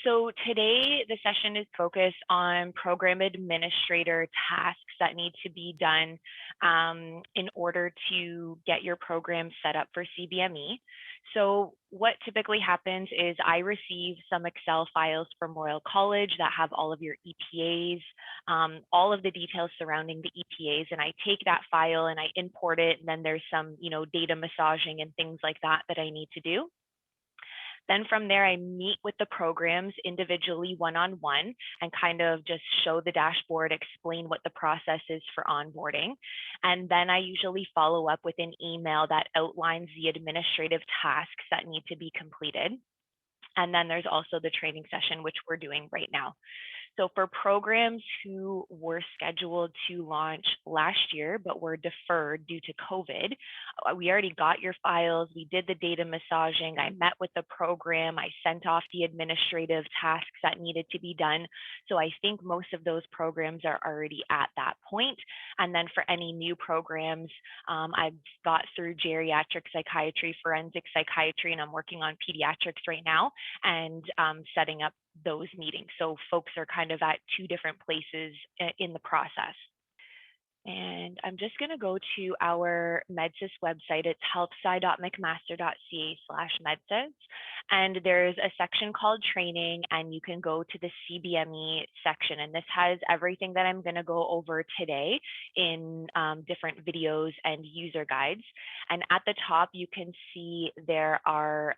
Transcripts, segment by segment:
So today the session is focused on program administrator tasks that need to be done in order to get your program set up for CBME. So what typically happens is I receive some Excel files from Royal College that have all of your EPAs, all of the details surrounding the EPAs, and I take that file and I import it, and then there's some, data massaging and things like that that I need to do. Then from there, I meet with the programs individually one-on-one and kind of just show the dashboard, explain what the process is for onboarding. And then I usually follow up with an email that outlines the administrative tasks that need to be completed. And then there's also the training session, which we're doing right now. So for programs who were scheduled to launch last year, but were deferred due to COVID, we already got your files. We did the data massaging. I met with the program. I sent off the administrative tasks that needed to be done. So I think most of those programs are already at that point. And then for any new programs, I've got through geriatric psychiatry, forensic psychiatry, and I'm working on pediatrics right now and setting up those meetings. So folks are kind of at two different places in the process. And I'm just going to go to our MedSIS website. It's healthsci.mcmaster.ca/MedSIS. And there's a section called training, and you can go to the CBME section. And this has everything that I'm going to go over today in different videos and user guides. And at the top, you can see there are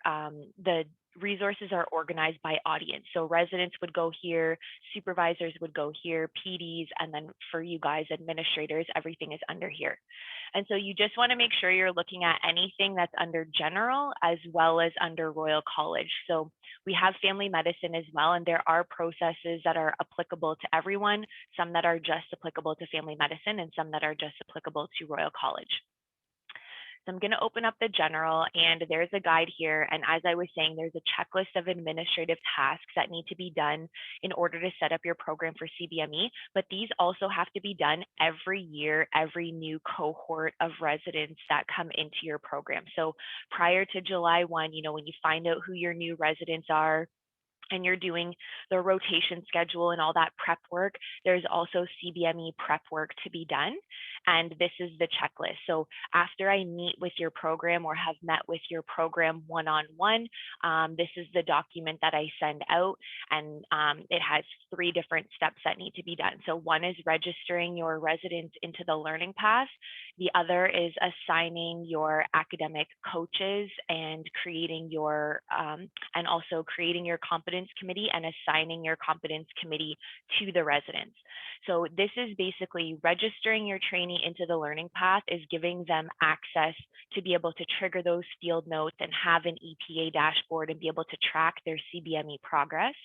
the resources are organized by audience. So residents would go here, supervisors would go here, PDs, and then for you guys, administrators, everything is under here. And so you just want to make sure you're looking at anything that's under general as well as under Royal College. So we have family medicine as well, and there are processes that are applicable to everyone, some that are just applicable to family medicine and some that are just applicable to Royal College. So I'm going to open up the general, and there's a guide here. And as I was saying, there's a checklist of administrative tasks that need to be done in order to set up your program for CBME. But these also have to be done every year, every new cohort of residents that come into your program. So prior to July 1, when you find out who your new residents are, and you're doing the rotation schedule and all that prep work, there's also CBME prep work to be done. And this is the checklist. So after I meet with your program or have met with your program one-on-one, this is the document that I send out, and it has 3 different steps that need to be done. So one is registering your residents into the learning path. The other is assigning your academic coaches and creating your, and also creating your competence committee and assigning your competence committee to the residents. So this is basically registering your trainee into the learning path is giving them access to be able to trigger those field notes and have an EPA dashboard and be able to track their CBME progress.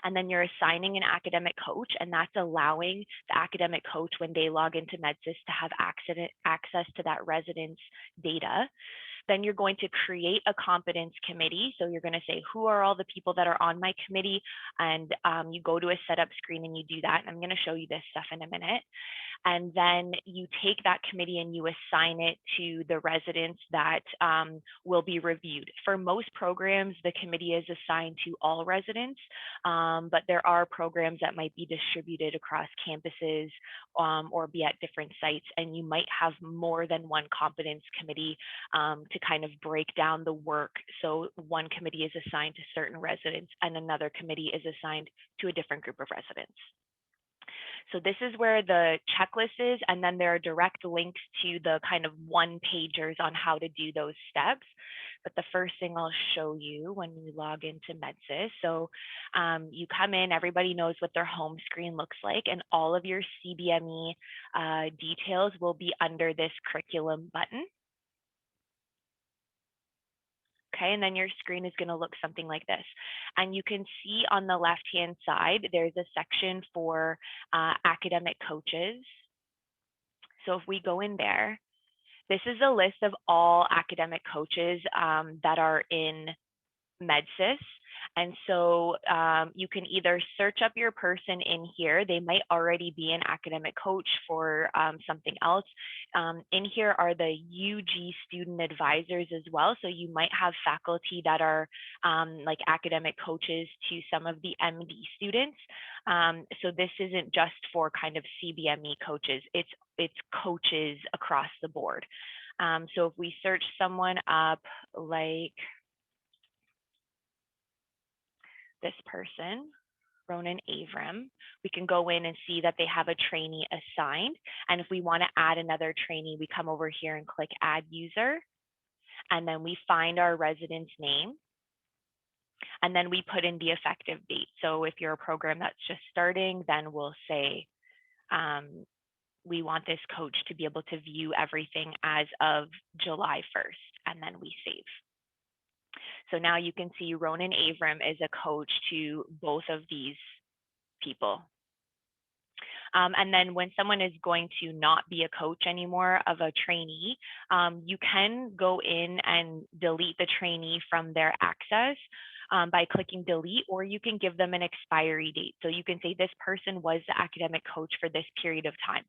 And then you're assigning an academic coach, and that's allowing the academic coach, when they log into MedSIS, to have access to that resident's data. Then you're going to create a competence committee. So you're going to say, who are all the people that are on my committee? And you go to a setup screen and you do that. And I'm going to show you this stuff in a minute. And then you take that committee and you assign it to the residents that will be reviewed. For most programs, the committee is assigned to all residents, but there are programs that might be distributed across campuses or be at different sites, and you might have more than one competence committee to kind of break down the work. So one committee is assigned to certain residents and another committee is assigned to a different group of residents. So this is where the checklist is, and then there are direct links to the kind of one-pagers on how to do those steps. But the first thing I'll show you when you log into MedSIS, so you come in, everybody knows what their home screen looks like, and all of your CBME details will be under this curriculum button. Okay, and then your screen is going to look something like this. And you can see on the left-hand side, there's a section for academic coaches. So if we go in there, this is a list of all academic coaches that are in MedSIS. And so you can either search up your person in here. They might already be an academic coach for something else. In here are the UG student advisors as well. So you might have faculty that are like academic coaches to some of the MD students. So this isn't just for kind of CBME coaches, it's coaches across the board. So if we search someone up like this person, Ronan Avram, we can go in and see that they have a trainee assigned. And if we want to add another trainee, we come over here and click add user. And then we find our resident's name. And then we put in the effective date. So if you're a program that's just starting, then we'll say we want this coach to be able to view everything as of July 1st, and then we save. So now you can see Ronan Avram is a coach to both of these people. And then when someone is going to not be a coach anymore of a trainee, you can go in and delete the trainee from their access by clicking delete, or you can give them an expiry date. So you can say this person was the academic coach for this period of time.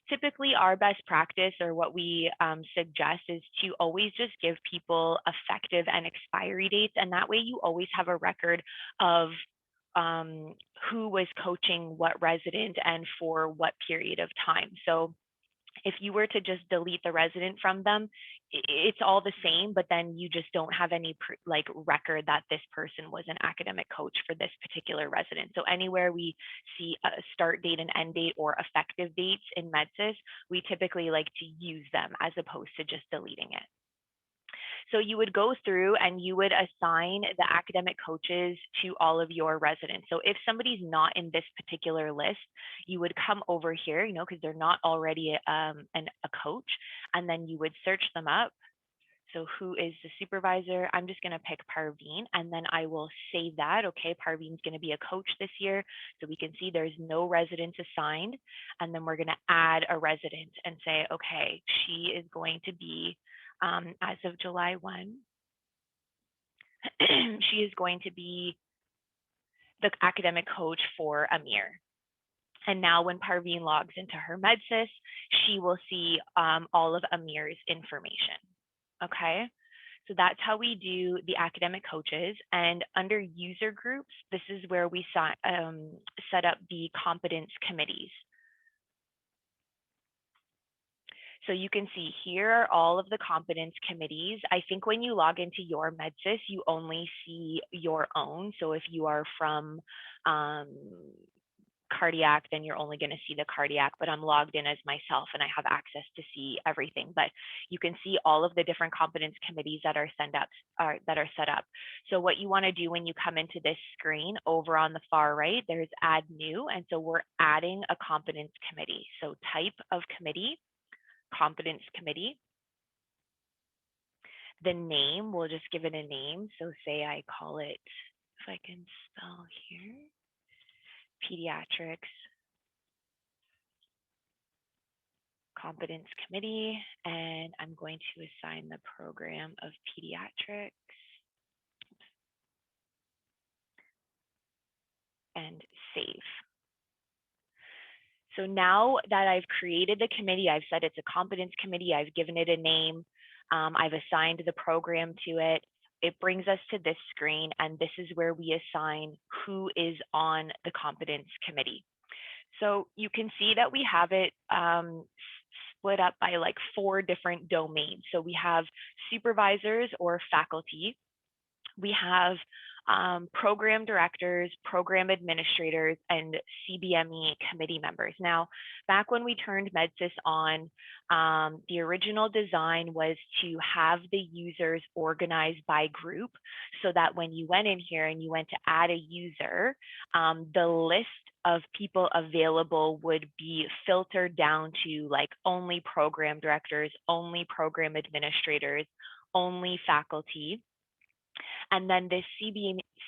Typically, our best practice, or what we suggest, is to always just give people effective and expiry dates. And that way you always have a record of who was coaching what resident and for what period of time. So if you were to just delete the resident from them, it's all the same, but then you just don't have any like record that this person was an academic coach for this particular resident. So anywhere we see a start date and end date or effective dates in MedSIS, we typically like to use them as opposed to just deleting it. So you would go through and you would assign the academic coaches to all of your residents. So if somebody's not in this particular list, you would come over here, because they're not already a coach, and then you would search them up. So who is the supervisor? I'm just going to pick Parveen, and then I will save that. Okay, Parveen's going to be a coach this year. So we can see there's no residents assigned. And then we're going to add a resident and say, okay, she is going to be, as of July 1, she is going to be the academic coach for Amir. And now when Parveen logs into her MedSIS, she will see all of Amir's information. Okay, so that's how we do the academic coaches. And under user groups, this is where we set up the competence committees. So you can see here are all of the competence committees. I think when you log into your MedSIS, you only see your own. So if you are from cardiac, then you're only going to see the cardiac, but I'm logged in as myself and I have access to see everything. But you can see all of the different competence committees that are set up. So what you want to do when you come into this screen, over on the far right, there's add new. And so we're adding a competence committee. So type of committee, competence committee. The name, we'll just give it a name. So say I call it, if I can spell here, Pediatrics Competence Committee, and I'm going to assign the program of pediatrics and save. So now that I've created the committee, I've said it's a competence committee, I've given it a name, I've assigned the program to it. It brings us to this screen, and this is where we assign who is on the competence committee. So you can see that we have it split up by like 4 different domains. So we have supervisors or faculty. We have program directors, program administrators, and CBME committee members. Now, back when we turned MedSIS on, the original design was to have the users organized by group so that when you went in here and you went to add a user, the list of people available would be filtered down to like only program directors, only program administrators, only faculty. And then the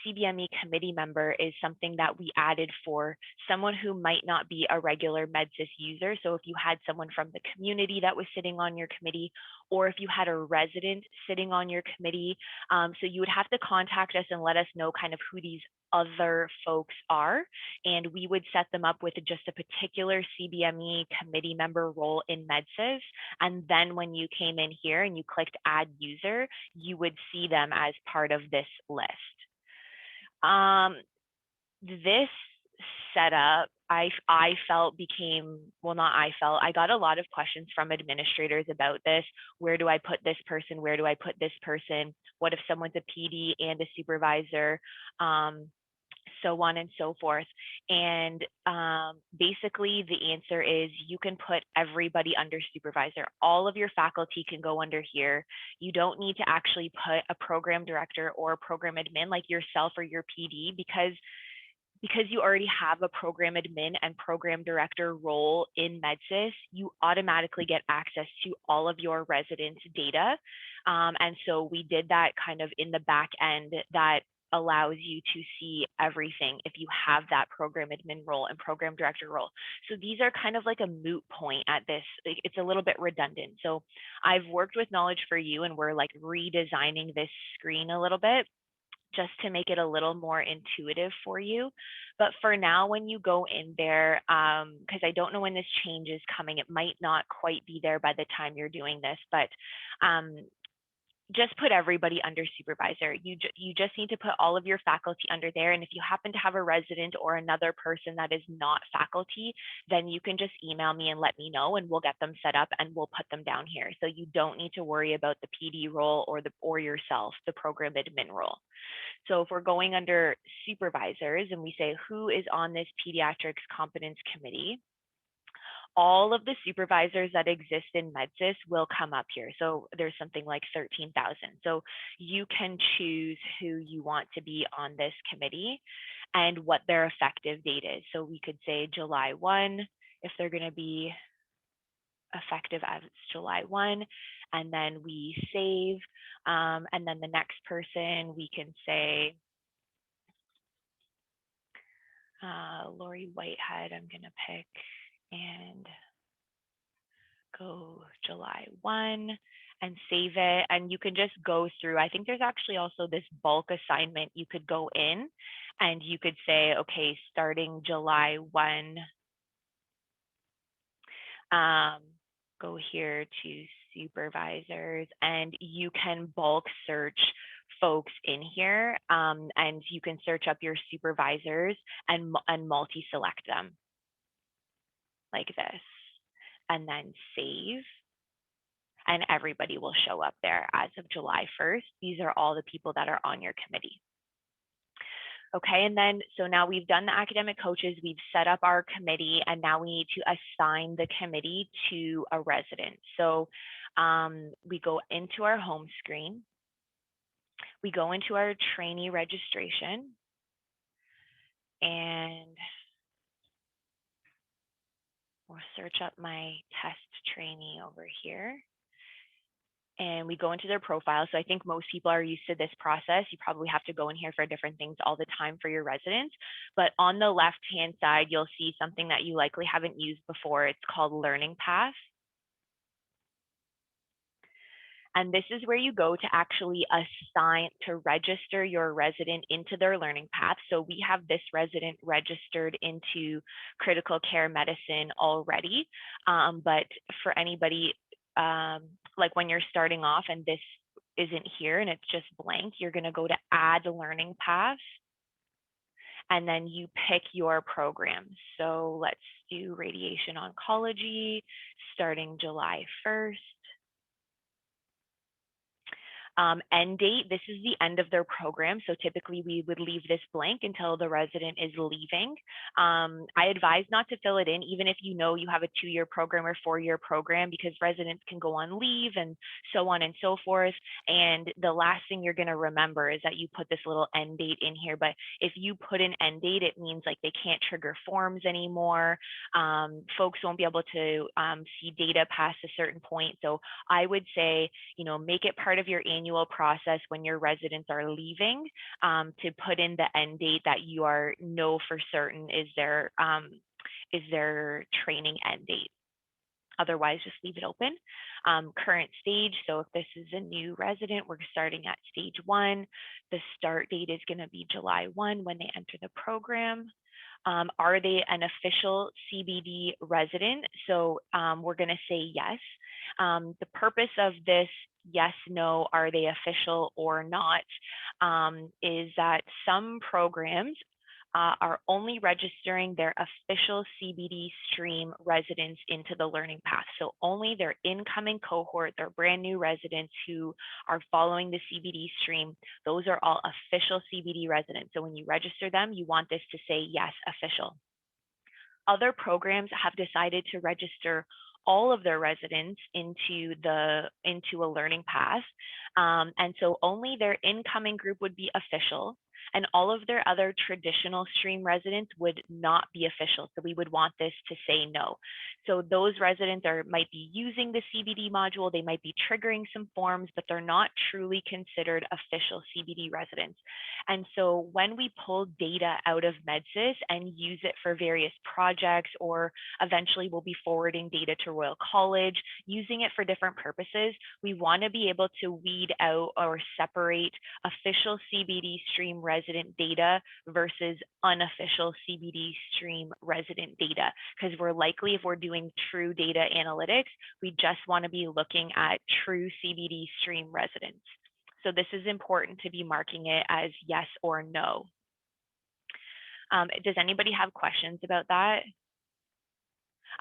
CBME committee member is something that we added for someone who might not be a regular MedSIS user. So if you had someone from the community that was sitting on your committee, or if you had a resident sitting on your committee, so you would have to contact us and let us know kind of who these other folks are, and we would set them up with just a particular CBME committee member role in MedSIS. And then when you came in here and you clicked add user, you would see them as part of this list. This setup, I felt became, well, not I felt, I got a lot of questions from administrators about this. Where do I put this person? Where do I put this person? What if someone's a PD and a supervisor? So on and so forth. And basically the answer is you can put everybody under supervisor. All of your faculty can go under here. You don't need to actually put a program director or a program admin like yourself or your PD, because you already have a program admin and program director role in MedSIS, you automatically get access to all of your residents' data. And so we did that kind of in the back end that allows you to see everything if you have that program admin role and program director role. So these are kind of like a moot point at this. It's a little bit redundant. So I've worked with Knowledge for You, and we're like redesigning this screen a little bit just to make it a little more intuitive for you. But for now, when you go in there, because I don't know when this change is coming, it might not quite be there by the time you're doing this, but just put everybody under supervisor. You just need to put all of your faculty under there. And if you happen to have a resident or another person that is not faculty, then you can just email me and let me know, and we'll get them set up and we'll put them down here. So you don't need to worry about the PD role or yourself, the program admin role. So if we're going under supervisors and we say who is on this pediatrics competence committee, all of the supervisors that exist in MedSIS will come up here. So there's something like 13,000. So you can choose who you want to be on this committee and what their effective date is. So we could say July 1, if they're going to be effective as July 1, and then we save. And then the next person, we can say, Lori Whitehead, I'm going to pick, and go July 1 and save it. And you can just go through. I think there's actually also this bulk assignment. You could go in and you could say, okay, starting July 1, go here to supervisors, and you can bulk search folks in here, and you can search up your supervisors and multi-select them like this, and then save, and everybody will show up there as of July 1st. These are all the people that are on your committee. Okay, and then so now we've done the academic coaches, we've set up our committee, and now we need to assign the committee to a resident. So we go into our home screen, we go into our trainee registration, and we'll search up my test trainee over here. And we go into their profile. So I think most people are used to this process. You probably have to go in here for different things all the time for your residents. But on the left-hand side, you'll see something that you likely haven't used before. It's called Learning Path. And this is where you go to actually assign, to register your resident into their learning path. So we have this resident registered into critical care medicine already. But for anybody, like when you're starting off and this isn't here and it's just blank, you're going to go to add learning path, and then you pick your program. So let's do radiation oncology starting July 1st. End date, this is the end of their program. So typically we would leave this blank until the resident is leaving. I advise not to fill it in, even if you know you have a 2-year program or 4-year program, because residents can go on leave and so on and so forth. And the last thing you're gonna remember is that you put this little end date in here. But if you put an end date, it means like they can't trigger forms anymore. Folks won't be able to see data past a certain point. So I would say, you know, make it part of your annual manual process when your residents are leaving to put in the end date that you know for certain is their training end date. Otherwise, just leave it open. Current stage, so if this is a new resident, we're starting at stage 1. The start date is going to be July 1 when they enter the program. Are they an official CBD resident? So we're going to say yes. The purpose of this yes, no, are they official or not, is that some programs are only registering their official CBD stream residents into the learning path. So only their incoming cohort, their brand new residents who are following the CBD stream, those are all official CBD residents. So when you register them, you want this to say yes, official. Other programs have decided to register all of their residents into a learning path. And so only their incoming group would be official, and all of their other traditional stream residents would not be official. So we would want this to say no. So those residents might be using the CBD module, they might be triggering some forms, but they're not truly considered official CBD residents. And so when we pull data out of MedSIS and use it for various projects, or eventually we'll be forwarding data to Royal College, using it for different purposes, we want to be able to weed out or separate official CBD stream resident data versus unofficial CBD stream resident data, because we're likely, if we're doing true data analytics, we just want to be looking at true CBD stream residents. So this is important to be marking it as yes or no. Does anybody have questions about that?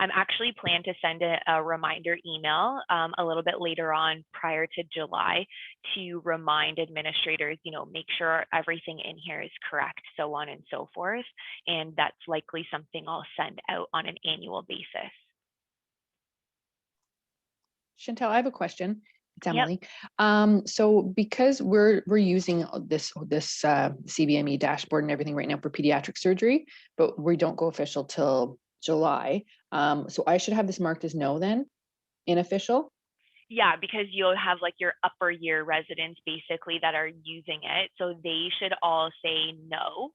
I'm actually planning to send a reminder email a little bit later on prior to July to remind administrators, make sure everything in here is correct, so on and so forth. And that's likely something I'll send out on an annual basis. Chantel, I have a question. It's Emily. Yep. So because we're using this CBME dashboard and everything right now for pediatric surgery, but we don't go official till July. So I should have this marked as no then, unofficial? Yeah, because you'll have like your upper year residents basically that are using it. So they should all say no.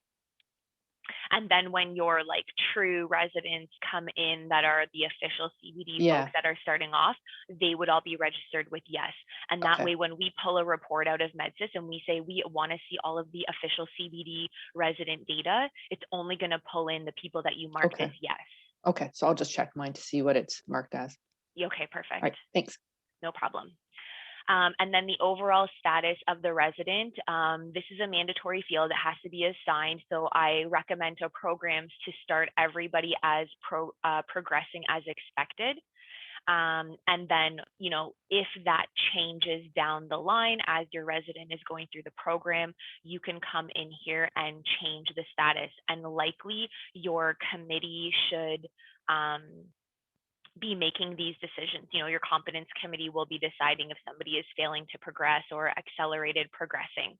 And then when your like true residents come in that are the official CBD folks that are starting off, they would all be registered with yes. And that way, when we pull a report out of MedSIS and we say we want to see all of the official CBD resident data, it's only going to pull in the people that you marked as yes. Okay, so I'll just check mine to see what it's marked as. Okay, perfect. All right, thanks. No problem. And then the overall status of the resident, this is a mandatory field that has to be assigned. So I recommend to programs to start everybody as progressing as expected. And then, if that changes down the line as your resident is going through the program, you can come in here and change the status. And likely your committee should be making these decisions. Your competence committee will be deciding if somebody is failing to progress or accelerated progressing.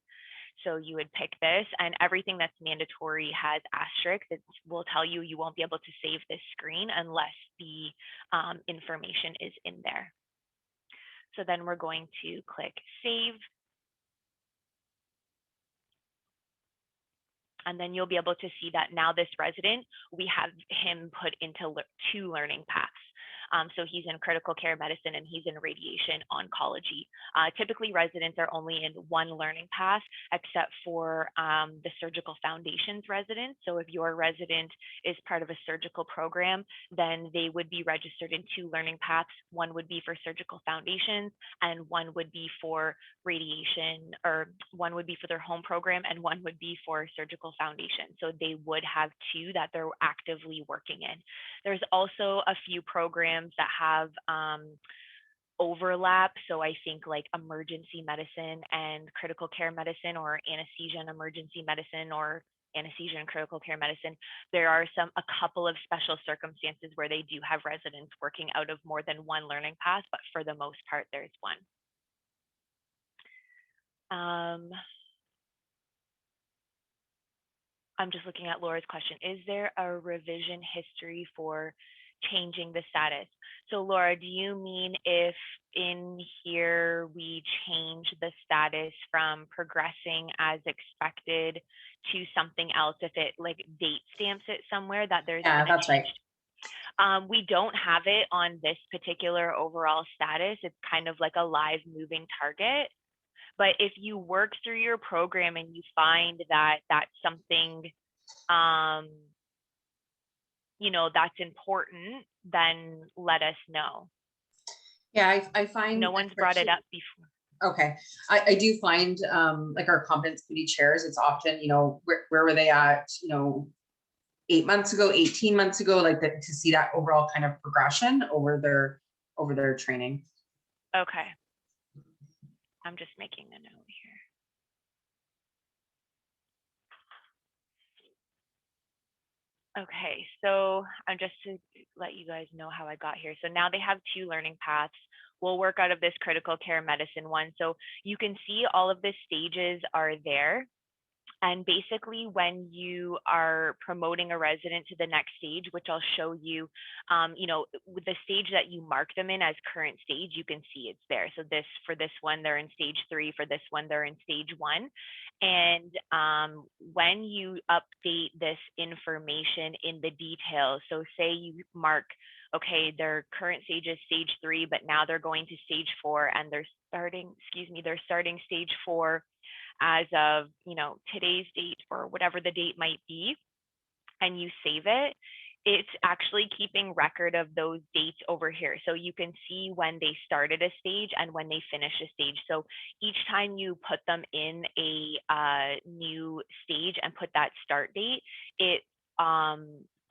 So you would pick this, and everything that's mandatory has asterisks. It will tell you won't be able to save this screen unless the information is in there. So then we're going to click save. And then you'll be able to see that now this resident, we have him put into 2 learning paths. So he's in critical care medicine and he's in radiation oncology. Typically, residents are only in 1 learning path, except for the surgical foundations residents. So if your resident is part of a surgical program, then they would be registered in 2 learning paths. One would be for surgical foundations, and one would be for radiation, or one would be for their home program, and one would be for surgical foundation. So they would have 2 that they're actively working in. There's also a few programs that have overlap. So I think like emergency medicine and critical care medicine, or anesthesia and emergency medicine, or anesthesia and critical care medicine. There are a couple of special circumstances where they do have residents working out of more than 1 learning path, but for the most part, there's 1. I'm just looking at Laura's question. Is there a revision history for changing the status. So Laura, do you mean if in here we change the status from progressing as expected to something else, if it like date stamps it somewhere, that there's Yeah, been a that's right. change? We don't have it on this particular overall status. It's kind of like a live moving target. But if you work through your program and you find that that's something, you know, that's important, then let us know. Yeah, I find No one's brought it up before. Okay, I do find like our competence committee chairs, it's often, you know, where were they at, you know, 8 months ago, 18 months ago, like that, to see that overall kind of progression over their training. Okay. I'm just making a note here. Okay, so I'm just to let you guys know how I got here. So now they have 2 learning paths. We'll work out of this critical care medicine one. So you can see all of the stages are there. And basically, when you are promoting a resident to the next stage, which I'll show you, you know, with the stage that you mark them in as current stage, you can see it's there. So for this one, they're in stage 3. For this one, they're in stage 1. And when you update this information in the details, so say you mark, okay, their current stage is stage 3, but now they're going to stage 4, and they're starting stage 4 as of, you know, today's date or whatever the date might be, and you save it, it's actually keeping record of those dates over here. So you can see when they started a stage and when they finish a stage. So each time you put them in a new stage and put that start date, it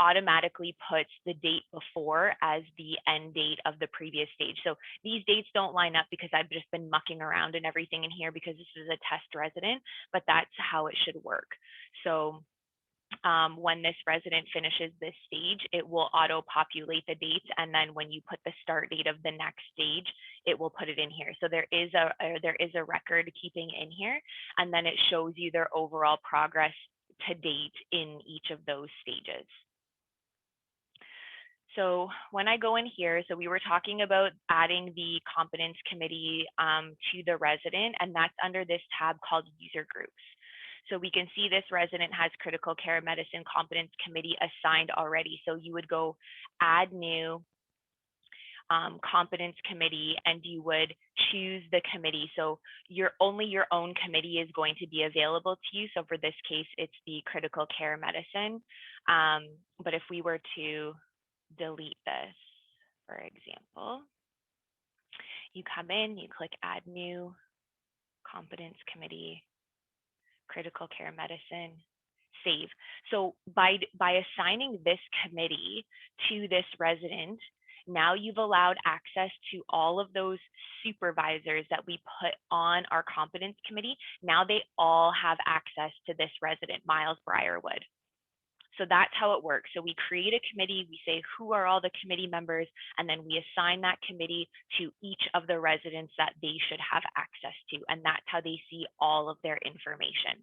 automatically puts the date before as the end date of the previous stage. So these dates don't line up because I've just been mucking around and everything in here because this is a test resident, but that's how it should work. So when this resident finishes this stage, it will auto-populate the dates, and then when you put the start date of the next stage, it will put it in here. So there is a record keeping in here, and then it shows you their overall progress to date in each of those stages. So when I go in here, so we were talking about adding the competence committee to the resident, and that's under this tab called user groups. So we can see this resident has critical care medicine competence committee assigned already. So you would go add new competence committee, and you would choose the committee. So only your own committee is going to be available to you. So for this case, it's the critical care medicine. But if we were to delete this, for example, you come in, you click add new competence committee, critical care medicine, save. So by assigning this committee to this resident, now you've allowed access to all of those supervisors that we put on our competence committee. Now they all have access to this resident, Miles Briarwood. So that's how it works. So we create a committee, we say who are all the committee members, and then we assign that committee to each of the residents that they should have access to. And that's how they see all of their information.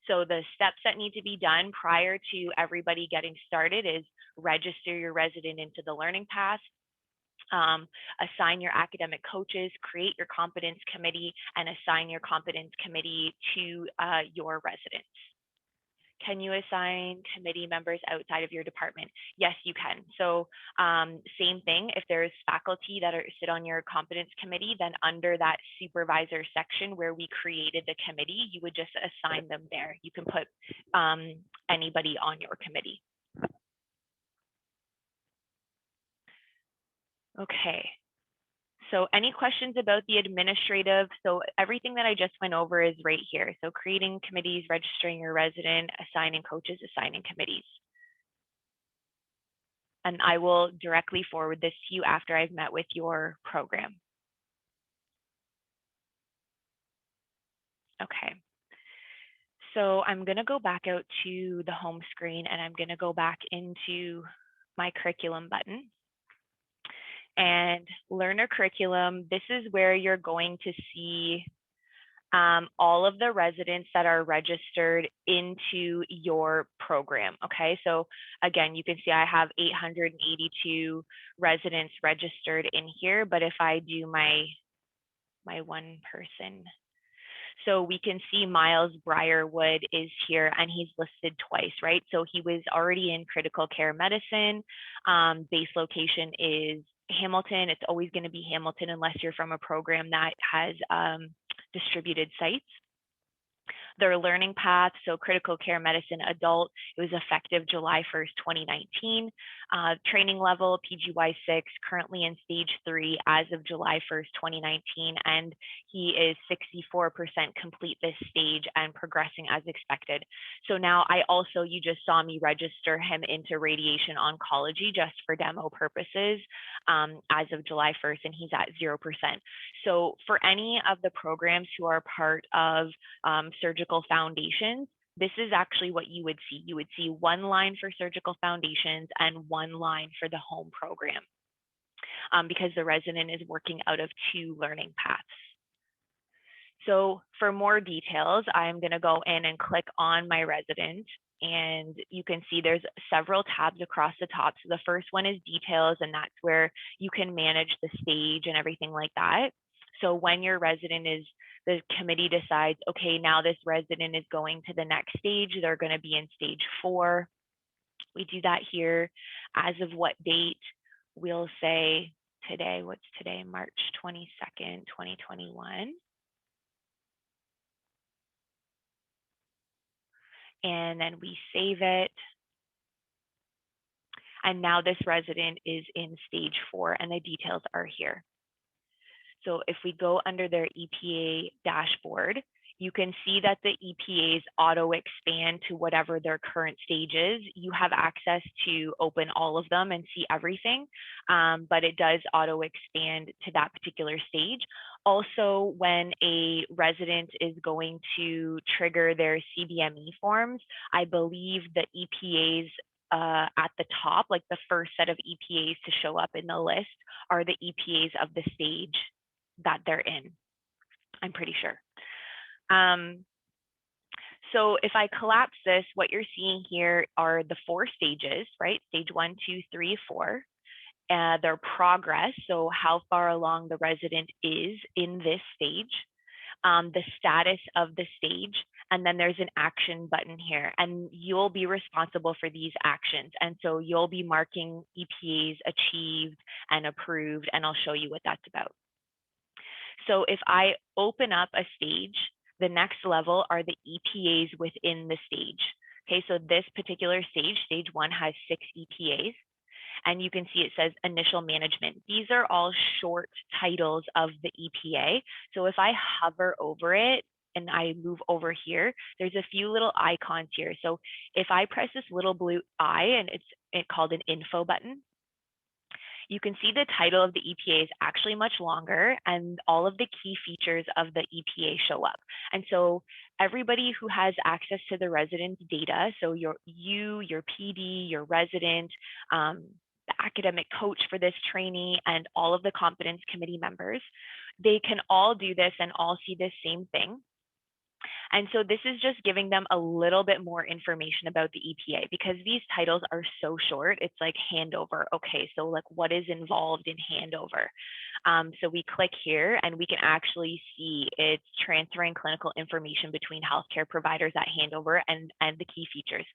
So the steps that need to be done prior to everybody getting started is register your resident into the learning path, assign your academic coaches, create your competence committee, and assign your competence committee to your residents. Can you assign committee members outside of your department? Yes, you can. So same thing, if there's faculty that sit on your competence committee, then under that supervisor section where we created the committee, you would just assign them there. You can put anybody on your committee. Okay. So any questions about the administrative? So everything that I just went over is right here. So creating committees, registering your resident, assigning coaches, assigning committees. And I will directly forward this to you after I've met with your program. Okay. So I'm going to go back out to the home screen, and I'm going to go back into my curriculum button. And learner curriculum, this is where you're going to see all of the residents that are registered into your program. Okay, so again, you can see I have 882 residents registered in here, but if I do my one person, so we can see Miles Briarwood is here and he's listed twice, right? So he was already in critical care medicine. Base location is Hamilton. It's always going to be Hamilton unless you're from a program that has distributed sites. Their learning path, so critical care medicine adult, it was effective July 1st, 2019. Training level, PGY 6, currently in stage 3 as of July 1st, 2019, and he is 64% complete this stage and progressing as expected. So now you just saw me register him into radiation oncology just for demo purposes as of July 1st, and he's at 0%. So for any of the programs who are part of surgical foundations, this is actually what you would see. You would see one line for surgical foundations and one line for the home program because the resident is working out of 2 learning paths. So for more details, I'm going to go in and click on my resident, and you can see there's several tabs across the top. So the first one is details, and that's where you can manage the stage and everything like that. So when your resident is, the committee decides, okay, now this resident is going to the next stage, they're going to be in stage 4. We do that here. As of what date? We'll say today, what's today? March 22nd, 2021. And then we save it. And now this resident is in stage 4 and the details are here. So if we go under their EPA dashboard, you can see that the EPAs auto expand to whatever their current stage is. You have access to open all of them and see everything, but it does auto expand to that particular stage. Also, when a resident is going to trigger their CBME forms, I believe the EPAs at the top, like the first set of EPAs to show up in the list, are the EPAs of the stage that they're in. I'm pretty sure. So if I collapse this, what you're seeing here are the 4 stages, right? Stage 1, 2, 3, 4. Their progress, so how far along the resident is in this stage, the status of the stage, and then there's an action button here, and you'll be responsible for these actions. And so you'll be marking EPAs achieved and approved, and I'll show you what that's about. So if I open up a stage, the next level are the EPAs within the stage. Okay, so this particular stage, stage 1, has 6 EPAs. And you can see it says initial management. These are all short titles of the EPA. So if I hover over it and I move over here, there's a few little icons here. So if I press this little blue I, and it's called an info button, you can see the title of the EPA is actually much longer, and all of the key features of the EPA show up. And so everybody who has access to the resident data, so your PD, your resident, the academic coach for this trainee, and all of the competence committee members, they can all do this and all see the same thing. And so this is just giving them a little bit more information about the EPA, because these titles are so short. It's like handover. Okay, so like what is involved in handover? So we click here and we can actually see it's transferring clinical information between healthcare providers at handover and the key features.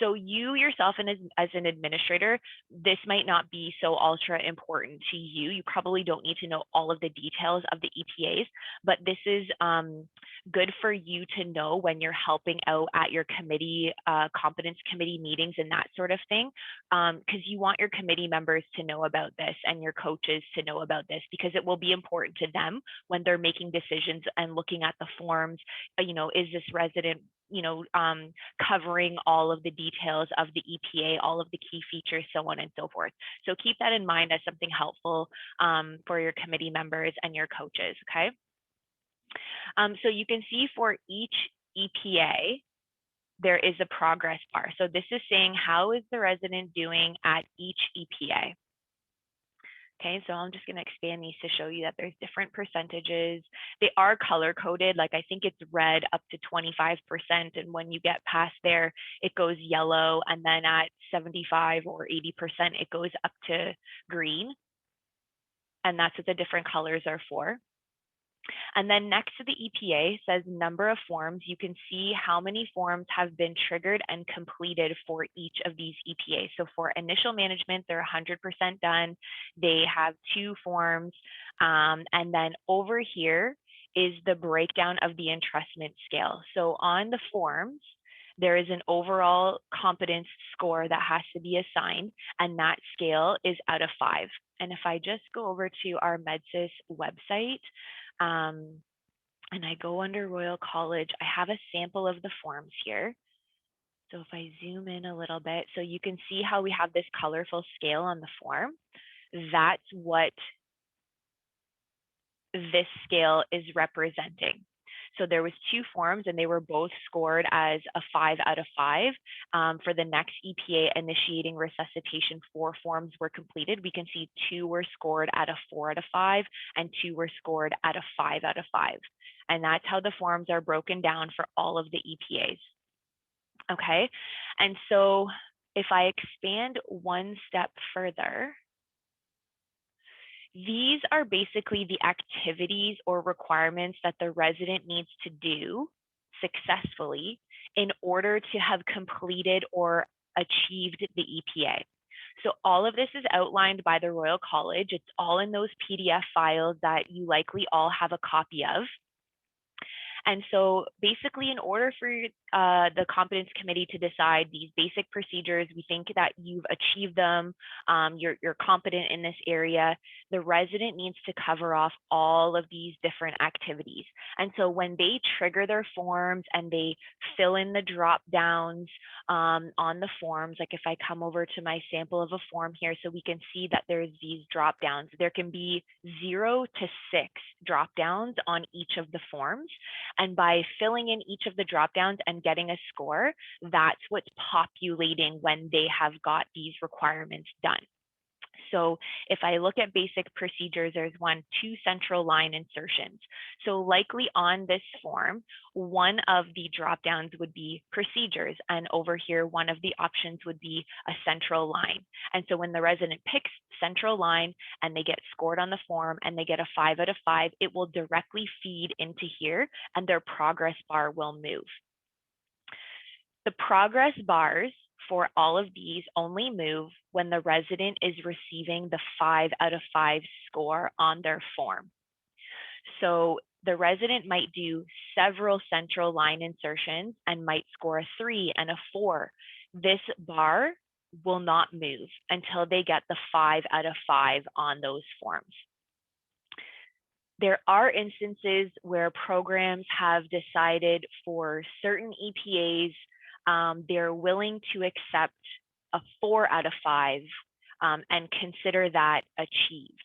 So you yourself, and as an administrator, this might not be so ultra important to you. You probably don't need to know all of the details of the EPAs, but this is good for you to know when you're helping out at your committee, competence committee meetings and that sort of thing, because you want your committee members to know about this and your coaches to know about this, because it will be important to them when they're making decisions and looking at the forms. You know, is this resident, covering all of the details of the EPA, all of the key features, so on and so forth. So keep that in mind as something helpful for your committee members and your coaches, okay? So you can see for each EPA, there is a progress bar. So this is saying, how is the resident doing at each EPA? Okay, so I'm just going to expand these to show you that there's different percentages. They are color coded, like I think it's red up to 25%. And when you get past there, it goes yellow. And then at 75 or 80%, it goes up to green. And that's what the different colors are for. And then next to the EPA says number of forms. You can see how many forms have been triggered and completed for each of these EPAs. So for initial management, they're 100% done. They have 2 forms. And then over here is the breakdown of the entrustment scale. So on the forms, there is an overall competence score that has to be assigned, and that scale is out of 5. And if I just go over to our MedSIS website, and I go under Royal College, I have a sample of the forms here. So if I zoom in a little bit, so you can see how we have this colorful scale on the form. That's what this scale is representing. So there was 2 forms and they were both scored as a 5 out of 5. For the next EPA initiating resuscitation, 4 forms were completed. We can see 2 were scored at a 4 out of 5 and 2 were scored at a 5 out of 5. And that's how the forms are broken down for all of the EPAs. Okay, and so if I expand one step further, these are basically the activities or requirements that the resident needs to do successfully in order to have completed or achieved the EPA. So all of this is outlined by the Royal College. It's all in those PDF files that you likely all have a copy of. And so basically, in order for the competence committee to decide these basic procedures, we think that you've achieved them, you're competent in this area, the resident needs to cover off all of these different activities. And so when they trigger their forms and they fill in the drop downs on the forms, like if I come over to my sample of a form here, so we can see that there's these drop downs, there can be 0 to 6 drop downs on each of the forms. And by filling in each of the drop downs and getting a score, that's what's populating when they have got these requirements done. So if I look at basic procedures, there's 2 central line insertions. So likely on this form, one of the drop downs would be procedures. And over here, one of the options would be a central line. And so when the resident picks central line and they get scored on the form and they get a 5 out of 5, it will directly feed into here and their progress bar will move. The progress bars for all of these only move when the resident is receiving the 5 out of 5 score on their form. So the resident might do several central line insertions and might score a 3 and a 4. This bar will not move until they get the 5 out of 5 on those forms. There are instances where programs have decided for certain EPAs they're willing to accept a 4 out of 5 and consider that achieved.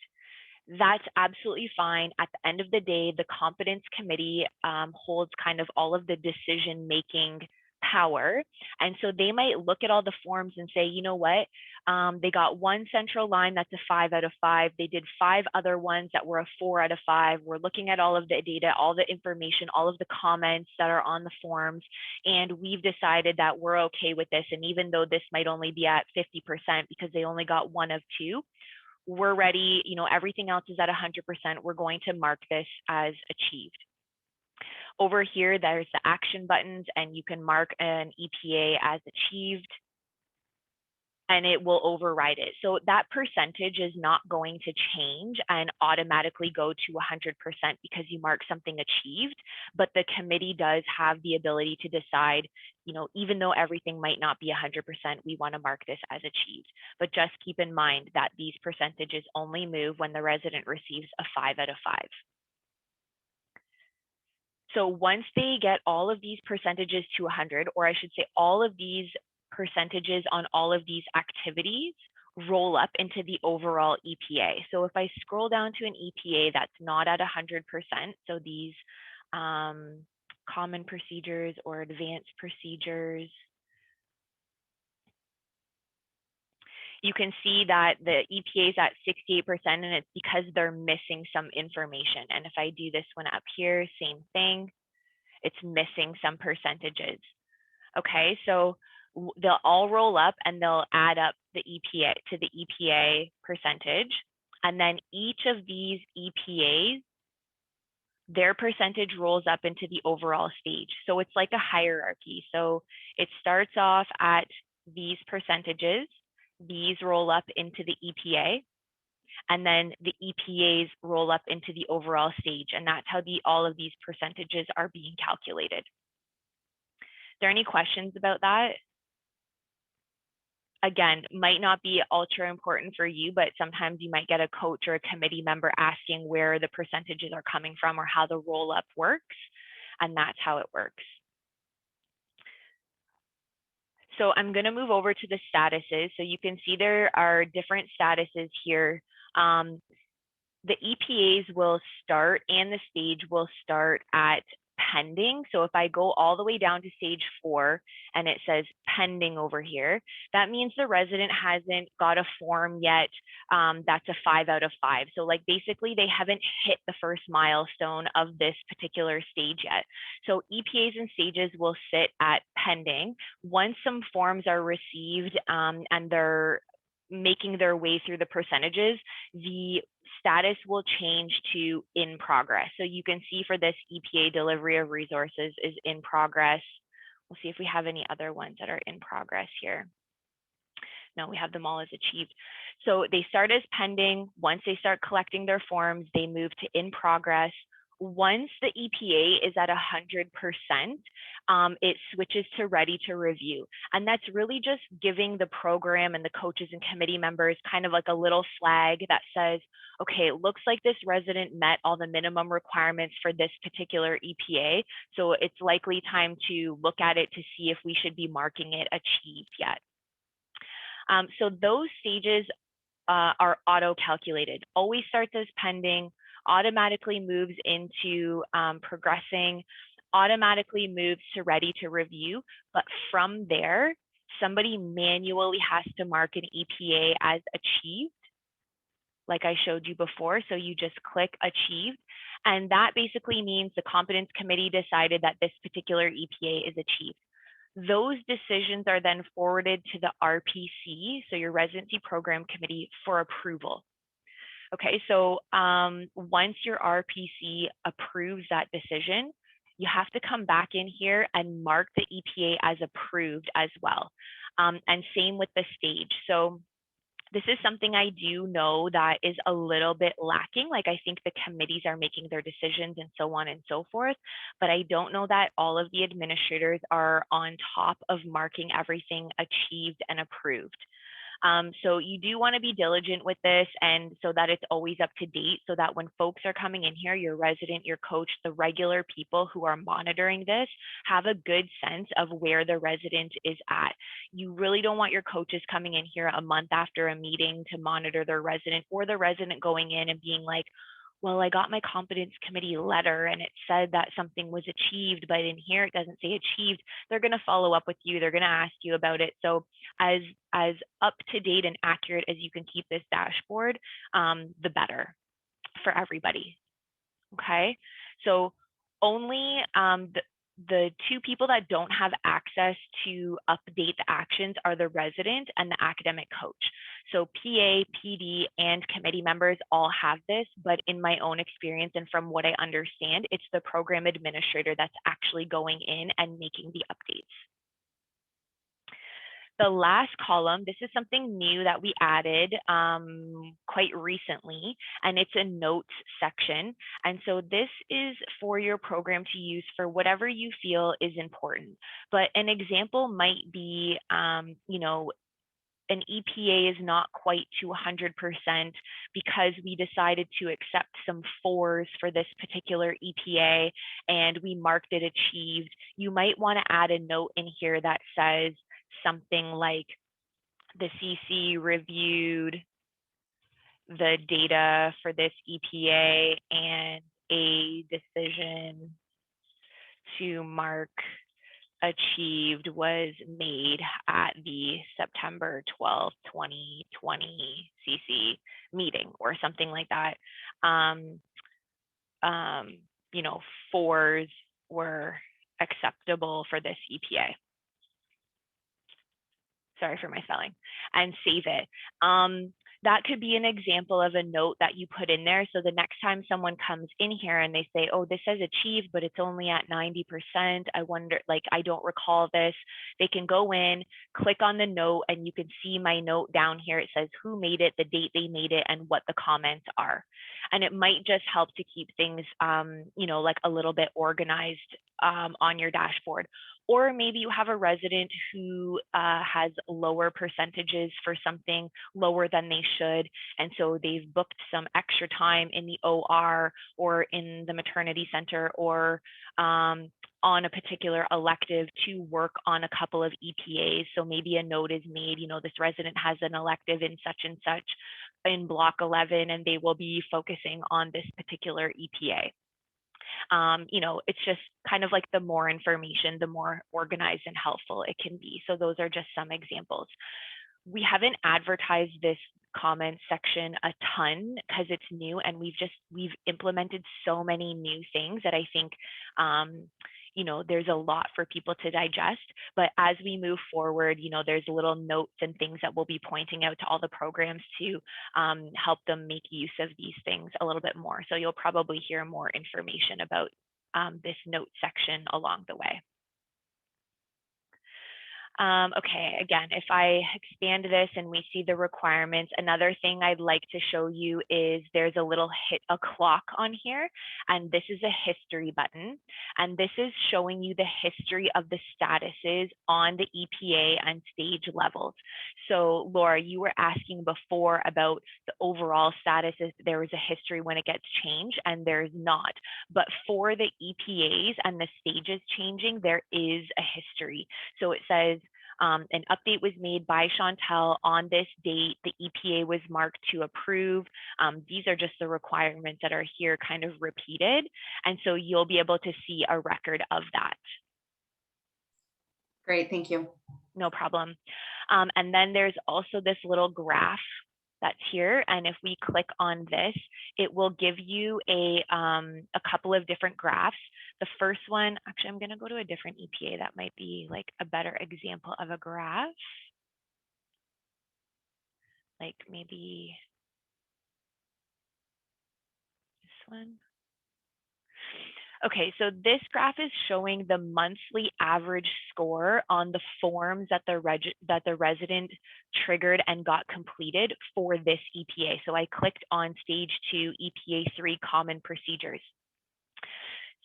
That's absolutely fine. At the end of the day, the competence committee holds kind of all of the decision-making power. And so they might look at all the forms and say, you know what, they got 1 central line that's a 5 out of 5. They did 5 other ones that were a 4 out of 5. We're looking at all of the data, all the information, all of the comments that are on the forms, and we've decided that we're okay with this. And even though this might only be at 50% because they only got 1 of 2, we're ready, you know, everything else is at 100%. We're going to mark this as achieved. Over here, there's the action buttons, and you can mark an EPA as achieved, and it will override it. So that percentage is not going to change and automatically go to 100% because you mark something achieved, but the committee does have the ability to decide, you know, even though everything might not be 100%, we want to mark this as achieved. But just keep in mind that these percentages only move when the resident receives a 5 out of 5. So once they get all of these percentages to 100, or I should say all of these percentages on all of these activities roll up into the overall EPA. So if I scroll down to an EPA that's not at 100%, so these common procedures or advanced procedures, You can see that the EPA is at 68%, and it's because they're missing some information. And if I do this one up here, same thing, it's missing some percentages. Okay, so they'll all roll up and they'll add up the EPA to the EPA percentage. And then each of these EPAs, their percentage rolls up into the overall stage. So it's like a hierarchy. So it starts off at these percentages, these roll up into the EPA, and then the EPAs roll up into the overall stage. And that's how all of these percentages are being calculated. Are there any questions about that? Again, might not be ultra important for you, but sometimes you might get a coach or a committee member asking where the percentages are coming from or how the roll up works. And that's how it works. So I'm going to move over to the statuses. So you can see there are different statuses here. The EPAs will start and the stage will start at pending. So if I go all the way down to stage 4 and it says pending over here, that means the resident hasn't got a form yet that's a 5 out of 5. So like basically they haven't hit the first milestone of this particular stage yet. So EPAs and stages will sit at pending. Once some forms are received and they're making their way through the percentages, the status will change to in progress. So you can see for this EPA delivery of resources is in progress. We'll see if we have any other ones that are in progress here. No, we have them all as achieved. So they start as pending. Once they start collecting their forms, they move to in progress. Once the EPA is at 100%, it switches to ready to review. And that's really just giving the program and the coaches and committee members kind of like a little flag that says, okay, it looks like this resident met all the minimum requirements for this particular EPA. So it's likely time to look at it to see if we should be marking it achieved yet. So those stages are auto-calculated, always starts as pending, automatically moves into progressing, automatically moves to ready to review. But from there, somebody manually has to mark an EPA as achieved, like I showed you before. So you just click achieved. And that basically means the competence committee decided that this particular EPA is achieved. Those decisions are then forwarded to the RPC, so your residency program committee, for approval. Okay, so once your RPC approves that decision, you have to come back in here and mark the EPA as approved as well. And same with the stage. So this is something I do know that is a little bit lacking. Like I think the committees are making their decisions and so on and so forth, but I don't know that all of the administrators are on top of marking everything achieved and approved. So you do want to be diligent with this, and so that it's always up to date, so that when folks are coming in here, your resident, your coach, the regular people who are monitoring this have a good sense of where the resident is at. You really don't want your coaches coming in here a month after a meeting to monitor their resident, or the resident going in and being like, well, I got my competence committee letter and it said that something was achieved, but in here it doesn't say achieved. They're going to follow up with you. They're going to ask you about it. So as up to date and accurate as you can keep this dashboard, the better for everybody. Okay, so only the two people that don't have access to update the actions are the resident and the academic coach. So PA, PD, and committee members all have this, but in my own experience and from what I understand, it's the program administrator that's actually going in and making the updates. The last column, this is something new that we added quite recently, and it's a notes section. And so this is for your program to use for whatever you feel is important. But an example might be, you know, an EPA is not quite to 100% because we decided to accept some 4s for this particular EPA and we marked it achieved. You might want to add a note in here that says something like the CC reviewed the data for this EPA and a decision to mark achieved was made at the September 12th, 2020 CC meeting or something like that. You know, 4s were acceptable for this EPA. Sorry for my spelling, and save it. That could be an example of a note that you put in there. So the next time someone comes in here and they say, oh, this says achieved, but it's only at 90%. I wonder, like, I don't recall this. They can go in, click on the note, and you can see my note down here. It says who made it, the date they made it, and what the comments are. And it might just help to keep things, you know, like a little bit organized on your dashboard. Or maybe you have a resident who has lower percentages for something, lower than they should. And so they've booked some extra time in the OR or in the maternity center or on a particular elective to work on a couple of EPAs. So maybe a note is made, you know, this resident has an elective in such and such in block 11, and they will be focusing on this particular EPA. You know, it's just kind of like the more information, the more organized and helpful it can be. So those are just some examples. We haven't advertised this comment section a ton because it's new, and we've implemented so many new things that I think you know, there's a lot for people to digest. But as we move forward, you know, there's little notes and things that we'll be pointing out to all the programs to help them make use of these things a little bit more. So you'll probably hear more information about this note section along the way. Okay, again, if I expand this and we see the requirements, another thing I'd like to show you is there's a little clock on here, and this is a history button. And this is showing you the history of the statuses on the EPA and stage levels. So Laura, you were asking before about the overall status, if there was a history when it gets changed, and there's not. But for the EPAs and the stages changing, there is a history. So it says, an update was made by Chantel on this date. The EPA was marked to approve. These are just the requirements that are here kind of repeated. And so you'll be able to see a record of that. Great, thank you. No problem. And then there's also this little graph that's here. And if we click on this, it will give you a couple of different graphs. The first one, actually, I'm going to go to a different EPA. That might be like a better example of a graph. Like maybe this one. Okay, so this graph is showing the monthly average score on the forms that the resident triggered and got completed for this EPA. So I clicked on stage 2, EPA 3 common procedures.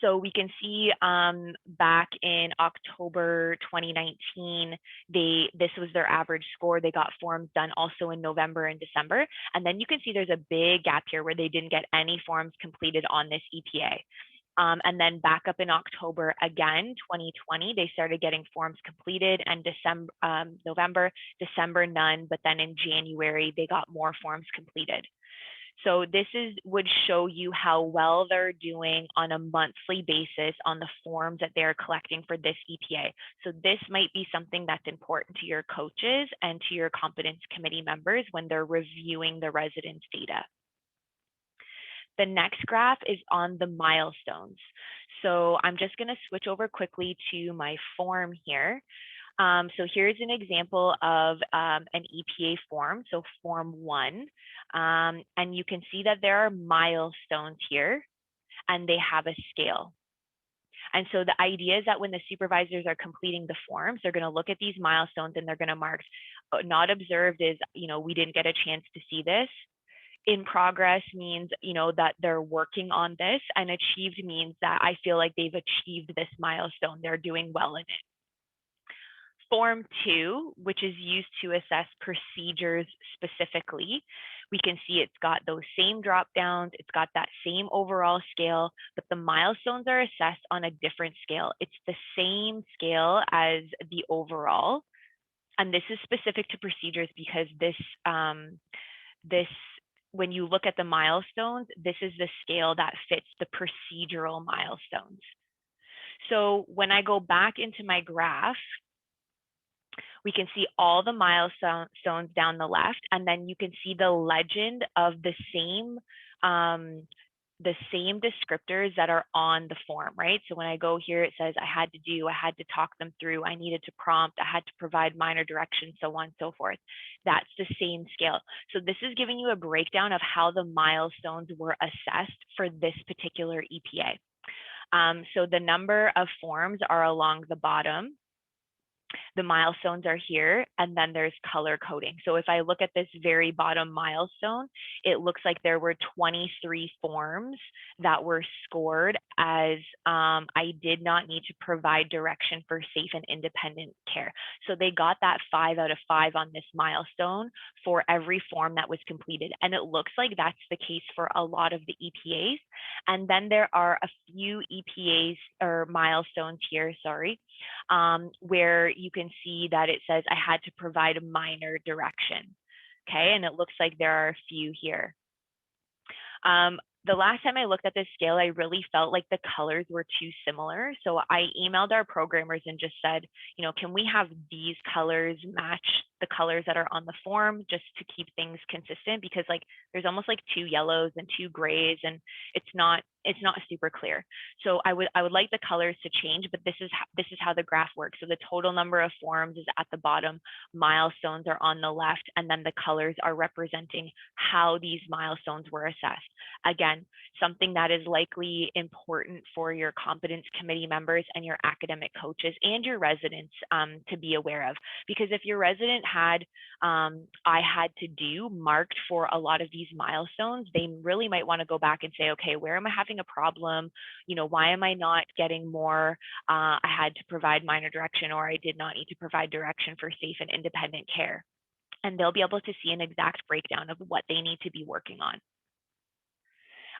So we can see back in October 2019, this was their average score. They got forms done also in November and December. And then you can see there's a big gap here where they didn't get any forms completed on this EPA. And then back up in October again, 2020, they started getting forms completed, and November, December, none. But then in January, they got more forms completed. So this would show you how well they're doing on a monthly basis on the forms that they're collecting for this EPA. So this might be something that's important to your coaches and to your competence committee members when they're reviewing the residents' data. The next graph is on the milestones. So I'm just going to switch over quickly to my form here. So here's an example of an EPA form, so form 1. And you can see that there are milestones here, and they have a scale. And so the idea is that when the supervisors are completing the forms, they're going to look at these milestones and they're going to mark. Not observed is, you know, we didn't get a chance to see this. In progress means, you know, that they're working on this, and achieved means that I feel like they've achieved this milestone. They're doing well in it. Form 2, which is used to assess procedures specifically, we can see it's got those same drop downs, it's got that same overall scale, but the milestones are assessed on a different scale. It's the same scale as the overall, and this is specific to procedures because when you look at the milestones, this is the scale that fits the procedural milestones. So when I go back into my graph, we can see all the milestones down the left, and then you can see the legend of the same descriptors that are on the form, right? So when I go here, it says I had to talk them through, I needed to prompt, I had to provide minor direction, so on and so forth. That's the same scale. So this is giving you a breakdown of how the milestones were assessed for this particular EPA. So the number of forms are along the bottom. The milestones are here, and then there's color coding. So if I look at this very bottom milestone, it looks like there were 23 forms that were scored as I did not need to provide direction for safe and independent care. So they got that 5 out of 5 on this milestone for every form that was completed. And it looks like that's the case for a lot of the EPAs. And then there are a few EPAs or milestones here, sorry, where you can see that it says I had to provide a minor direction. Okay, and it looks like there are a few here. The last time I looked at this scale, I really felt like the colors were too similar. So I emailed our programmers and just said, you know, can we have these colors match the colors that are on the form just to keep things consistent? Because like there's almost like 2 yellows and 2 grays, and it's not super clear. So I would like the colors to change, but this is how the graph works. So the total number of forms is at the bottom, milestones are on the left, and then the colors are representing how these milestones were assessed. Again, something that is likely important for your competence committee members and your academic coaches and your residents to be aware of. Because if your resident had I had to do marked for a lot of these milestones, they really might want to go back and say, okay, where am I having a problem? You know, why am I not getting more? I had to provide minor direction, or I did not need to provide direction for safe and independent care. And they'll be able to see an exact breakdown of what they need to be working on.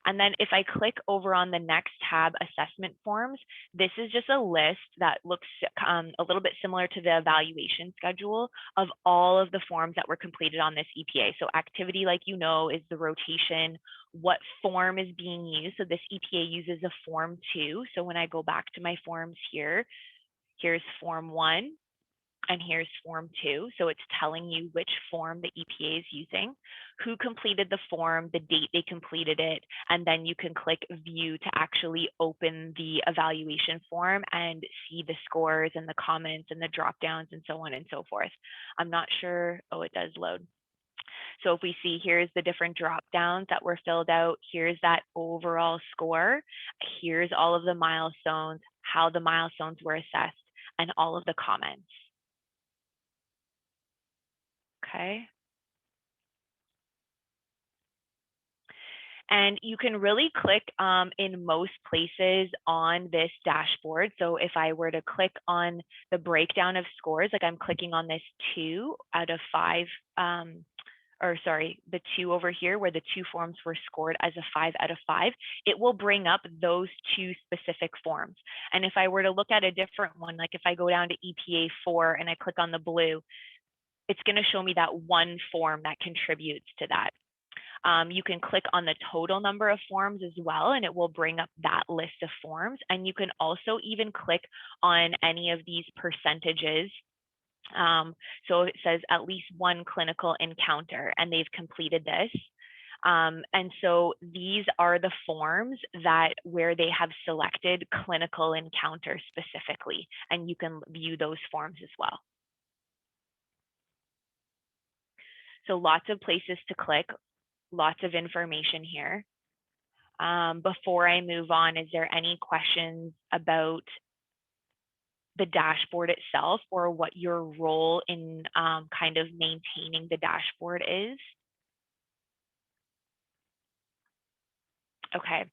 And then if I click over on the next tab, assessment forms, this is just a list that looks a little bit similar to the evaluation schedule of all of the forms that were completed on this EPA. So activity, like you know, is the rotation, what form is being used. So this EPA uses a form 2. So when I go back to my forms here, here's form 1. And here's form 2. So it's telling you which form the EPA is using, who completed the form, the date they completed it, and then you can click view to actually open the evaluation form and see the scores and the comments and the drop downs and so on and so forth. I'm not sure, oh, it does load. So if we see, here's the different drop downs that were filled out, here's that overall score, here's all of the milestones, how the milestones were assessed, and all of the comments. Okay. And you can really click in most places on this dashboard. So if I were to click on the breakdown of scores, like I'm clicking on this 2 out of 5, or sorry, the 2 over here where the 2 forms were scored as a 5 out of 5, it will bring up those 2 specific forms. And if I were to look at a different one, like if I go down to EPA 4 and I click on the blue, it's going to show me that one form that contributes to that. You can click on the total number of forms as well, and it will bring up that list of forms. And you can also even click on any of these percentages. So it says at least 1 clinical encounter, and they've completed this. And so these are the forms that where they have selected clinical encounter specifically, and you can view those forms as well. So lots of places to click, lots of information here. Before I move on, is there any questions about the dashboard itself or what your role in kind of maintaining the dashboard is? Okay,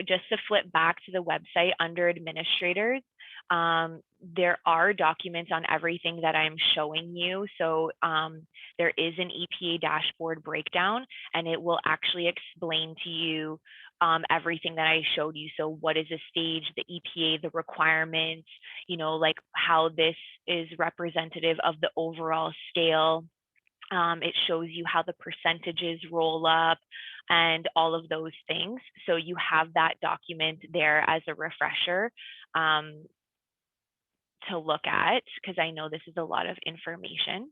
just to flip back to the website under administrators, there are documents on everything that I'm showing you. So there is an EPA dashboard breakdown, and it will actually explain to you everything that I showed you. So what is a stage, the EPA, the requirements, you know, like how this is representative of the overall scale. It shows you how the percentages roll up and all of those things. So you have that document there as a refresher. to look at, because I know this is a lot of information.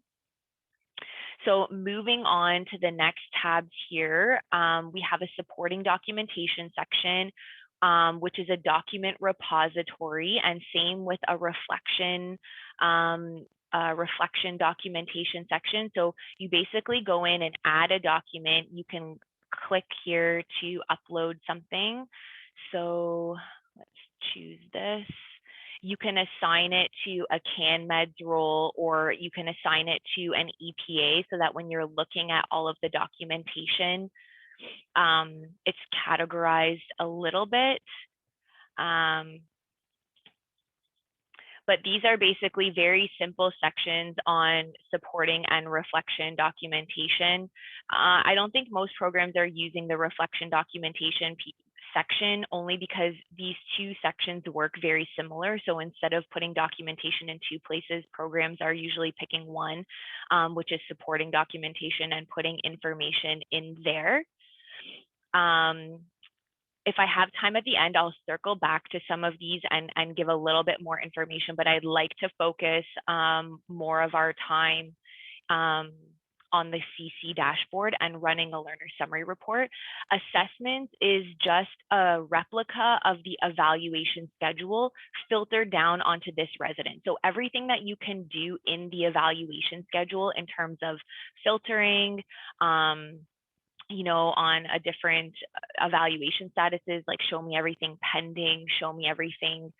So moving on to the next tabs here, we have a supporting documentation section, which is a document repository, and same with a reflection documentation section. So you basically go in and add a document. You can click here to upload something. So let's choose this. You can assign it to a CanMeds role, or you can assign it to an EPA, so that when you're looking at all of the documentation, it's categorized a little bit. But these are basically very simple sections on supporting and reflection documentation. I don't think most programs are using the reflection documentation section, only because these two sections work very similar. So instead of putting documentation in two places, programs are usually picking one, which is supporting documentation, and putting information in there. If I have time at the end, I'll circle back to some of these and give a little bit more information, but I'd like to focus more of our time on the CC dashboard and running a learner summary report. Assessments is just a replica of the evaluation schedule filtered down onto this resident. So everything that you can do in the evaluation schedule in terms of filtering, you know, on a different evaluation statuses, like show me everything pending, show me everything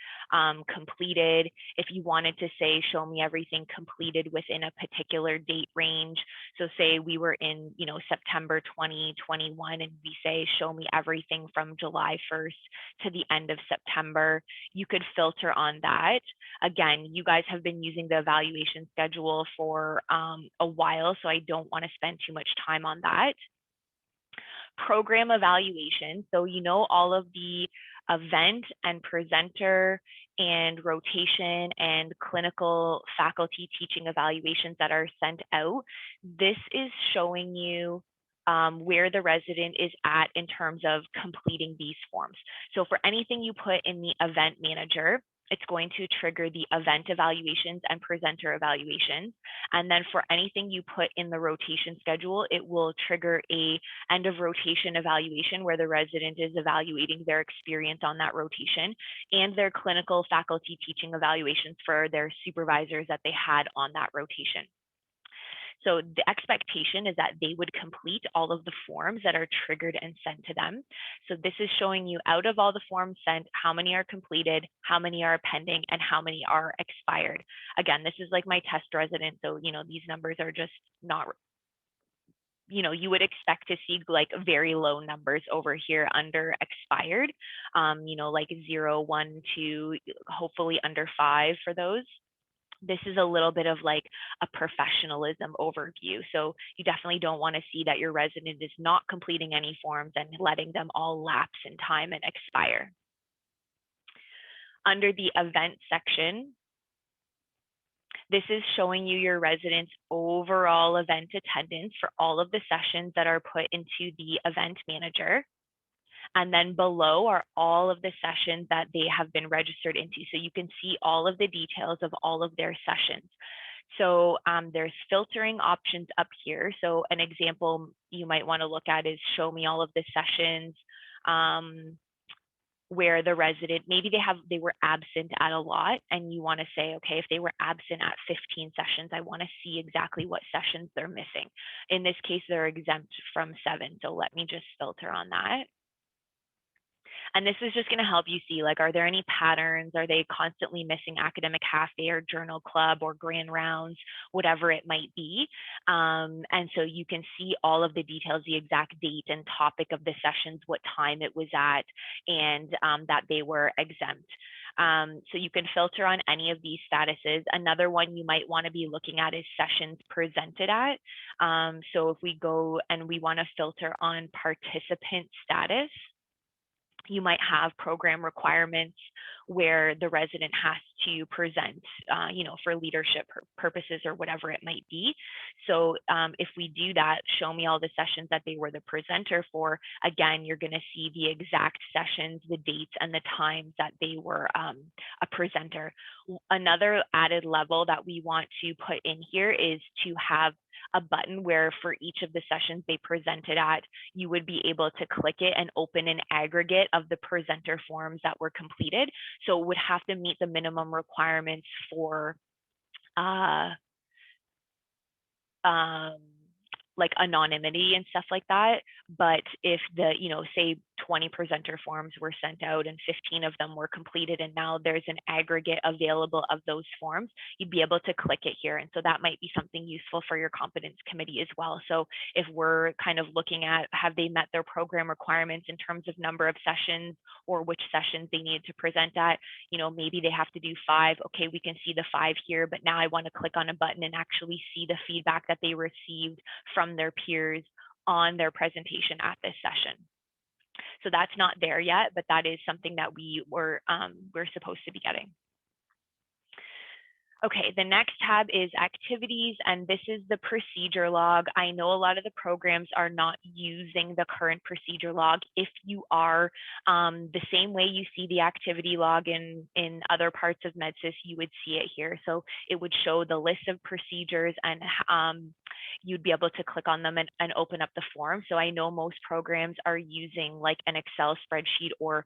completed. If you wanted to say, show me everything completed within a particular date range. So say we were in, you know, September 2021, and we say, show me everything from July 1st to the end of September. You could filter on that. Again, you guys have been using the evaluation schedule for a while, so I don't want to spend too much time on that. Program evaluation. So, you know, all of the event and presenter and rotation and clinical faculty teaching evaluations that are sent out. This is showing you where the resident is at in terms of completing these forms. So for anything you put in the event manager, it's going to trigger the event evaluations and presenter evaluations. And then for anything you put in the rotation schedule, it will trigger a end of rotation evaluation where the resident is evaluating their experience on that rotation and their clinical faculty teaching evaluations for their supervisors that they had on that rotation. So the expectation is that they would complete all of the forms that are triggered and sent to them. So this is showing you, out of all the forms sent, how many are completed, how many are pending, and how many are expired. Again, this is like my test resident. So, you know, these numbers are just not, you know, you would expect to see like very low numbers over here under expired, you know, like 0, 1, 2, hopefully under 5 for those. This is a little bit of like a professionalism overview. So you definitely don't want to see that your resident is not completing any forms and letting them all lapse in time and expire. Under the event section, this is showing you your residents' overall event attendance for all of the sessions that are put into the event manager. And then below are all of the sessions that they have been registered into. So you can see all of the details of all of their sessions. So there's filtering options up here. So an example you might want to look at is show me all of the sessions where the resident, maybe they were absent at a lot, and you want to say, okay, if they were absent at 15 sessions, I want to see exactly what sessions they're missing. In this case, they're exempt from 7. So let me just filter on that. And this is just going to help you see, like, are there any patterns? Are they constantly missing academic half day or journal club or grand rounds, whatever it might be? And so you can see all of the details, the exact date and topic of the sessions, what time it was at, and that they were exempt. So you can filter on any of these statuses. Another one you might want to be looking at is sessions presented at. So if we go and we want to filter on participant status, you might have program requirements, where the resident has to present, for leadership purposes or whatever it might be. So if we do that, show me all the sessions that they were the presenter for, again, you're going to see the exact sessions, the dates, and the times that they were a presenter. Another added level that we want to put in here is to have a button where for each of the sessions they presented at, you would be able to click it and open an aggregate of the presenter forms that were completed. So it would have to meet the minimum requirements for like anonymity and stuff like that. But if the, say 20 presenter forms were sent out and 15 of them were completed, and now there's an aggregate available of those forms, you'd be able to click it here. And so that might be something useful for your competence committee as well. So if we're kind of looking at, have they met their program requirements in terms of number of sessions or which sessions they needed to present at, maybe they have to do 5. Okay, we can see the 5 here, but now I want to click on a button and actually see the feedback that they received from their peers on their presentation at this session. So that's not there yet, but that is something that we're supposed to be getting. Okay, the next tab is activities, and this is the procedure log. I know a lot of the programs are not using the current procedure log. If you are, the same way you see the activity log in other parts of MedSIS, you would see it here. So it would show the list of procedures, and you'd be able to click on them and open up the form. So I know most programs are using like an Excel spreadsheet or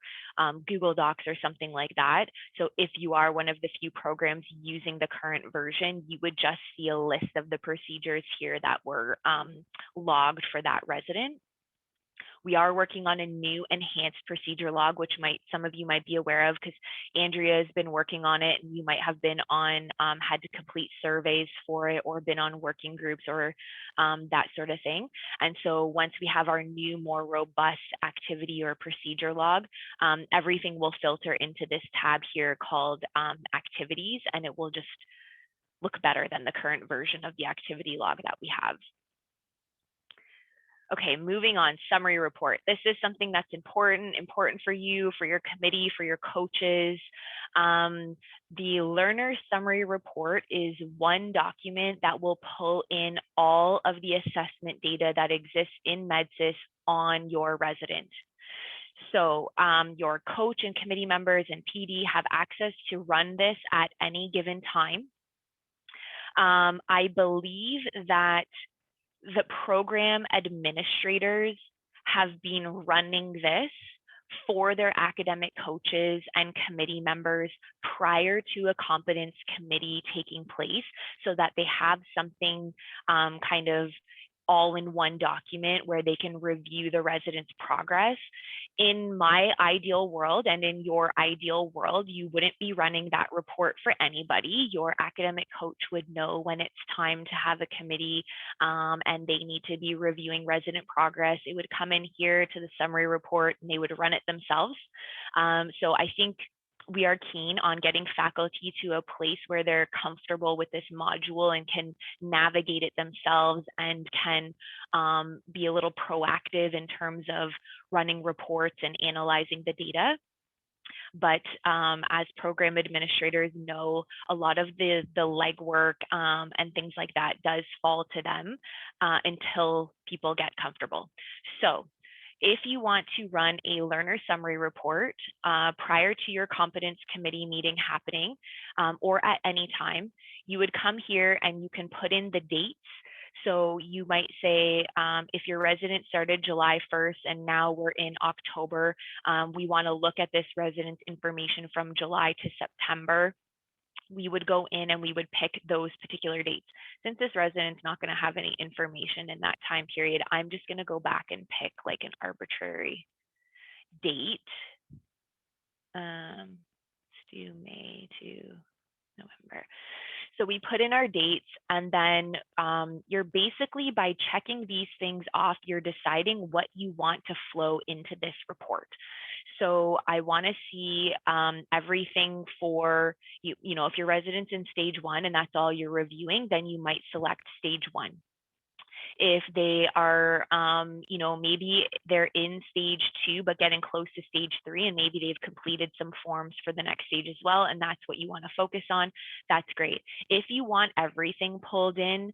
Google Docs or something like that. So if you are one of the few programs using the current version, you would just see a list of the procedures here that were logged for that resident. We are working on a new enhanced procedure log, which some of you might be aware of because Andrea has been working on it, and you might have been on, had to complete surveys for it or been on working groups or that sort of thing. And so once we have our new, more robust activity or procedure log, everything will filter into this tab here called activities, and it will just look better than the current version of the activity log that we have. Okay, moving on, summary report. This is something that's important for you, for your committee, for your coaches. The learner summary report is one document that will pull in all of the assessment data that exists in MedSIS on your resident. So your coach and committee members and PD have access to run this at any given time. I believe that the program administrators have been running this for their academic coaches and committee members prior to a competence committee taking place, so that they have something kind of all in one document where they can review the resident's progress. In my ideal world and in your ideal world, you wouldn't be running that report for anybody. Your academic coach would know when it's time to have a committee and they need to be reviewing resident progress. It would come in here to the summary report and they would run it themselves. So I think we are keen on getting faculty to a place where they're comfortable with this module and can navigate it themselves and can be a little proactive in terms of running reports and analyzing the data. But as program administrators know, a lot of the legwork and things like that does fall to them until people get comfortable. So if you want to run a learner summary report prior to your competence committee meeting happening or at any time, you would come here and you can put in the dates. So you might say, if your resident started July 1st and now we're in October, we want to look at this resident's information from July to September. We would go in and we would pick those particular dates. Since this resident's not going to have any information in that time period, I'm just going to go back and pick like an arbitrary date. Let's do May to November. So we put in our dates, and then you're basically, by checking these things off, you're deciding what you want to flow into this report. So I want to see everything for, you know, if your resident's in stage 1 and that's all you're reviewing, then you might select stage 1. If they are, you know, maybe they're in stage 2, but getting close to stage 3, and maybe they've completed some forms for the next stage as well, and that's what you want to focus on, that's great. If you want everything pulled in,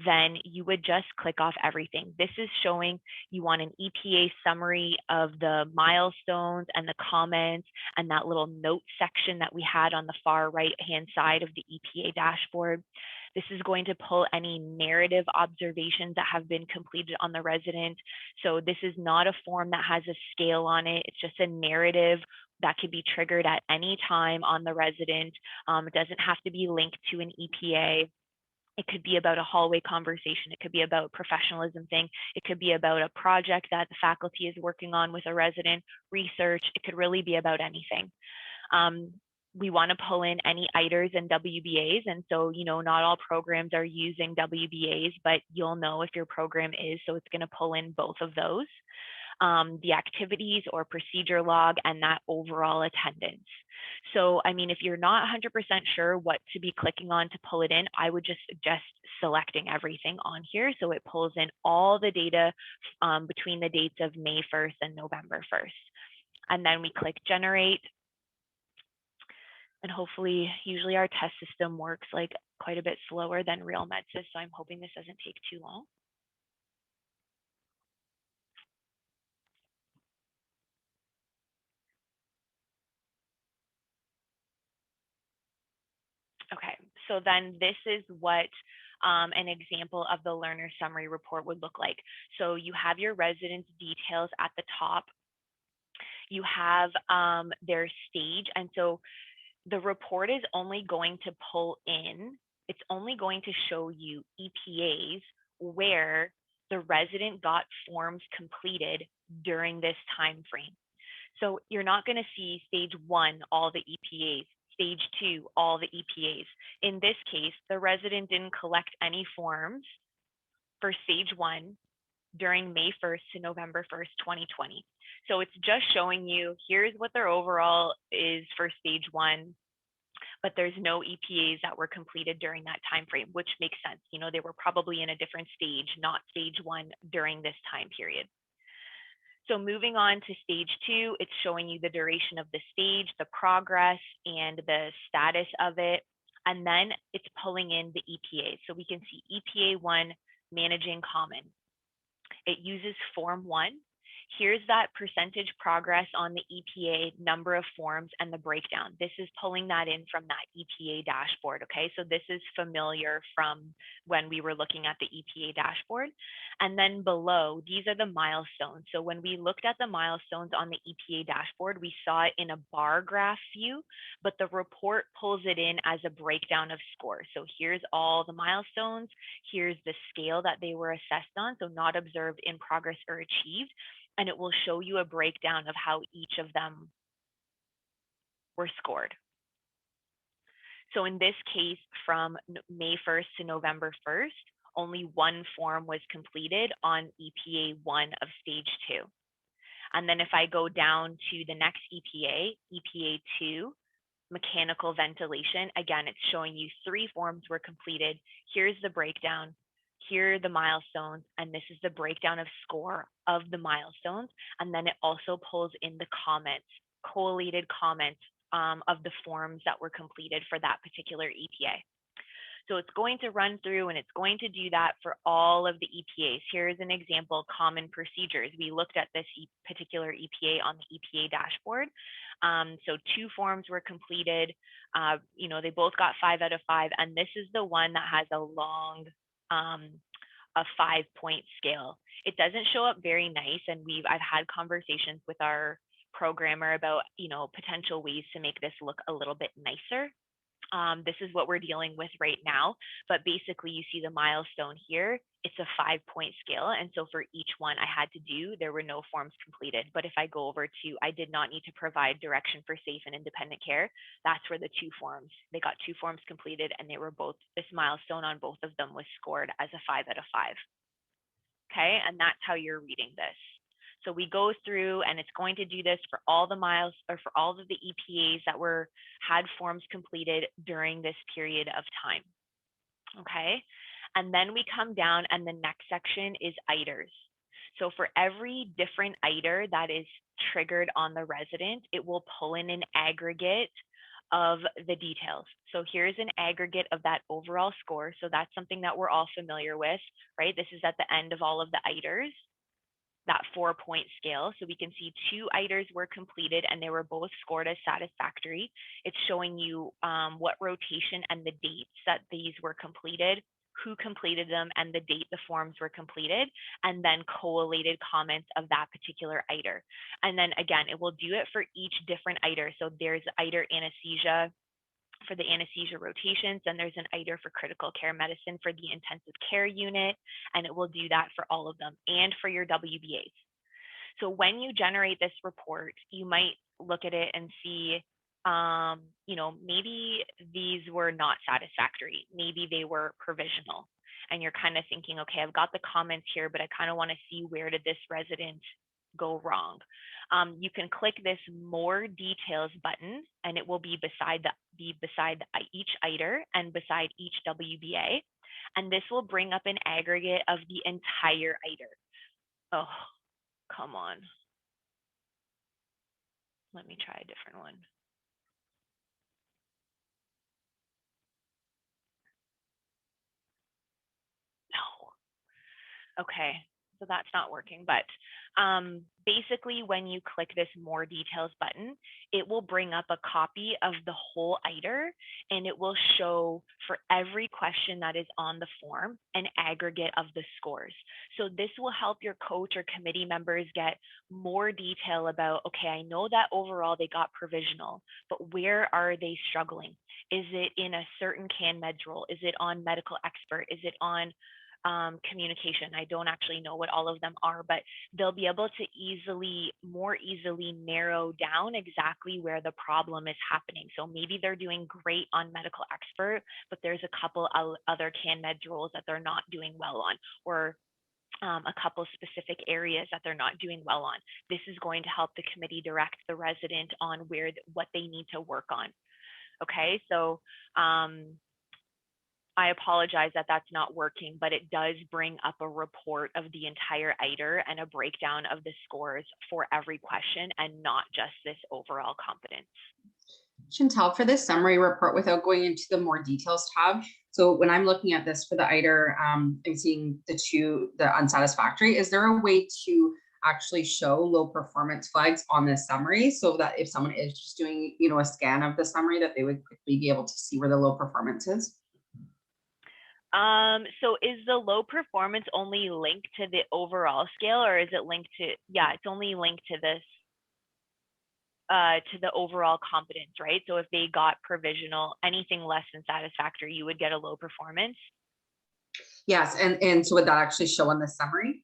then you would just click off everything. This is showing you want an EPA summary of the milestones and the comments and that little note section that we had on the far right-hand side of the EPA dashboard. This is going to pull any narrative observations that have been completed on the resident. So this is not a form that has a scale on it. It's just a narrative that could be triggered at any time on the resident. It doesn't have to be linked to an EPA. It could be about a hallway conversation. It could be about a professionalism thing. It could be about a project that the faculty is working on with a resident, research. It could really be about anything. We want to pull in any ITERs and WBAs. And so, you know, not all programs are using WBAs, but you'll know if your program is, so it's going to pull in both of those. The activities or procedure log, and that overall attendance. So, I mean, if you're not 100% sure what to be clicking on to pull it in, I would just suggest selecting everything on here. So it pulls in all the data between the dates of May 1st and November 1st. And then we click generate. And hopefully, usually our test system works like quite a bit slower than real MedSIS. So I'm hoping this doesn't take too long. Okay, so then this is what an example of the learner summary report would look like. So you have your residence details at the top. You have their stage. And so the report is only going to pull in, it's only going to show you EPAs where the resident got forms completed during this time frame. So you're not going to see stage 1, all the EPAs, stage 2, all the EPAs. In this case, the resident didn't collect any forms for stage 1 during May 1st to November 1st, 2020. So it's just showing you, here's what their overall is for stage 1, but there's no EPAs that were completed during that time frame, which makes sense. You know, they were probably in a different stage, not stage 1 during this time period. So moving on to stage 2, it's showing you the duration of the stage, the progress, and the status of it. And then it's pulling in the EPA. So we can see EPA 1, managing common. It uses form 1. Here's that percentage progress on the EPA, number of forms, and the breakdown. This is pulling that in from that EPA dashboard, okay? So this is familiar from when we were looking at the EPA dashboard. And then below, these are the milestones. So when we looked at the milestones on the EPA dashboard, we saw it in a bar graph view, but the report pulls it in as a breakdown of scores. So here's all the milestones. Here's the scale that they were assessed on, so not observed, in progress, or achieved. And it will show you a breakdown of how each of them were scored. So in this case, from May 1st to November 1st, only 1 form was completed on EPA 1 of stage 2. And then if I go down to the next EPA, EPA 2, mechanical ventilation, again, it's showing you 3 forms were completed. Here's the breakdown. Here are the milestones, and this is the breakdown of score of the milestones. And then it also pulls in the comments, collated comments of the forms that were completed for that particular EPA. So it's going to run through and it's going to do that for all of the EPAs. Here's an example, common procedures. We looked at this particular EPA on the EPA dashboard. So 2 forms were completed. You know, they both got 5 out of 5. And this is the one that has a long, a 5-point scale. It doesn't show up very nice. And I've had conversations with our programmer about, you know, potential ways to make this look a little bit nicer. This is what we're dealing with right now, but basically you see the milestone here, it's a 5-point scale. And so for each one I had to do, there were no forms completed. But if I go over to, I did not need to provide direction for safe and independent care, that's where the 2 forms, they got 2 forms completed and they were both, this milestone on both of them was scored as a 5 out of 5. Okay, and that's how you're reading this. So we go through and it's going to do this for all the for all of the EPAs that had forms completed during this period of time. Okay, And then we come down and the next section is ITERs. So for every different ITER that is triggered on the resident, it will pull in an aggregate of the details. So here's an aggregate of that overall score. So that's something that we're all familiar with, right? This is at the end of all of the ITERs, that 4-point scale. So we can see 2 ITERs were completed and they were both scored as satisfactory. It's showing you what rotation and the dates that these were completed, who completed them, and the date the forms were completed, and then collated comments of that particular ITER. And then again, it will do it for each different ITER. So there's ITER anesthesia for the anesthesia rotations, and there's an ITER for critical care medicine for the intensive care unit, and it will do that for all of them and for your WBAs. So when you generate this report, you might look at it and see, you know, maybe these were not satisfactory. Maybe they were provisional. And you're kind of thinking, okay, I've got the comments here, but I kind of want to see where did this resident go wrong. You can click this more details button and it will be beside each ITER and beside each WBA. And this will bring up an aggregate of the entire ITER. Oh, come on. Let me try a different one. No. Okay, so that's not working, but basically when you click this more details button, it will bring up a copy of the whole ITER and it will show for every question that is on the form an aggregate of the scores. So this will help your coach or committee members get more detail about, okay, I know that overall they got provisional, but where are they struggling? Is it in a certain CAN-MEDS role? Is it on medical expert? Is it on communication? I don't actually know what all of them are, but they'll be able to more easily narrow down exactly where the problem is happening. So maybe they're doing great on medical expert, but there's a couple other CAN-MEDS roles that they're not doing well on, or a couple specific areas that they're not doing well on. This is going to help the committee direct the resident on what they need to work on. Okay, so I apologize that that's not working, but it does bring up a report of the entire ITER and a breakdown of the scores for every question and not just this overall competence. Chantal, for this summary report, without going into the more details tab, so when I'm looking at this for the ITER, I'm seeing the unsatisfactory. Is there a way to actually show low performance flags on this summary so that if someone is just doing, you know, a scan of the summary, that they would quickly be able to see where the low performance is? So is the low performance only linked to the overall scale, or is it linked to, yeah, it's only linked to this, to the overall competence, right? So if they got provisional, anything less than satisfactory, you would get a low performance. Yes, and so would that actually show on the summary?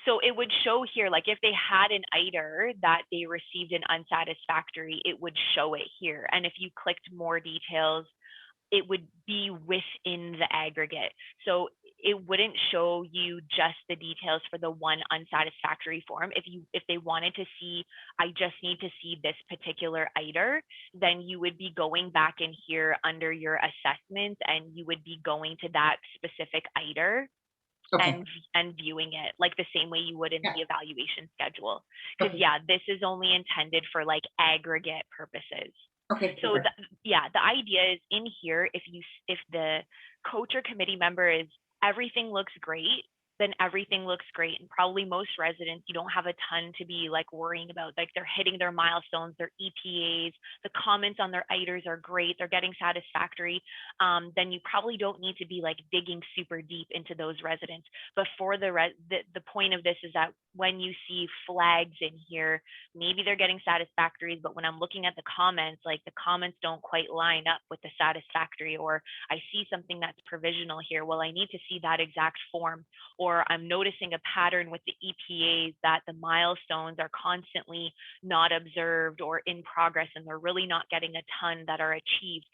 So it would show here, like if they had an ITER that they received an unsatisfactory, it would show it here. And if you clicked more details, it would be within the aggregate. So it wouldn't show you just the details for the one unsatisfactory form. If they wanted to see, I just need to see this particular ITER, then you would be going back in here under your assessments and you would be going to that specific ITER. Okay. And viewing it like the same way you would in the evaluation schedule. Because this is only intended for like aggregate purposes. Okay. So the idea is in here, if the coach or committee member is everything looks great, then everything looks great. And probably most residents, you don't have a ton to be like worrying about, like they're hitting their milestones, their EPAs, the comments on their ITERs are great, they're getting satisfactory. Then you probably don't need to be like digging super deep into those residents. But for the point of this is that when you see flags in here, maybe they're getting satisfactories, but when I'm looking at the comments, like the comments don't quite line up with the satisfactory, or I see something that's provisional here. Well, I need to see that exact form. Or I'm noticing a pattern with the EPAs that the milestones are constantly not observed or in progress, and they're really not getting a ton that are achieved.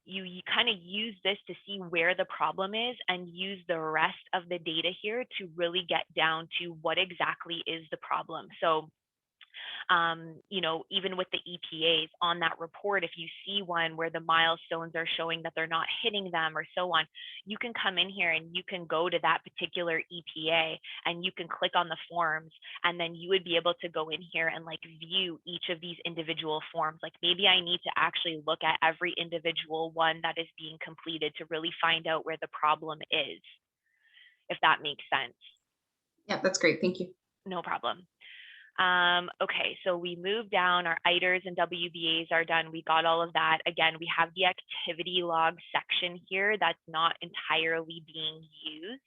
You kind of use this to see where the problem is and use the rest of the data here to really get down to what exactly is the problem. So Even with the EPAs on that report, if you see one where the milestones are showing that they're not hitting them or so on, you can come in here and you can go to that particular EPA and you can click on the forms, and then you would be able to go in here and like view each of these individual forms. Like maybe I need to actually look at every individual one that is being completed to really find out where the problem is, if that makes sense. Yeah, that's great. Thank you. No problem. Okay, so we moved down, our ITERs and WBAs are done. We got all of that. Again, we have the activity log section here that's not entirely being used.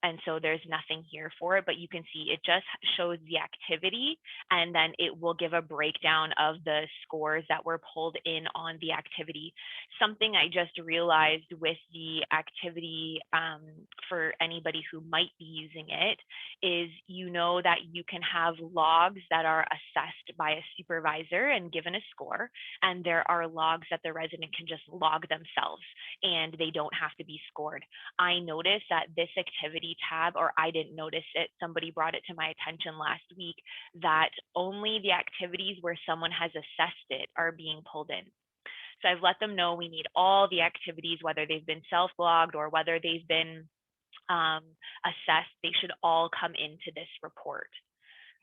And so there's nothing here for it, but you can see it just shows the activity, and then it will give a breakdown of the scores that were pulled in on the activity. Something I just realized with the activity, for anybody who might be using it, is that you can have logs that are assessed by a supervisor and given a score, and there are logs that the resident can just log themselves and they don't have to be scored. I noticed that this activity tab, or I didn't notice it, somebody brought it to my attention last week, that only the activities where someone has assessed it are being pulled in. So I've let them know we need all the activities, whether they've been self-logged or whether they've been assessed, they should all come into this report.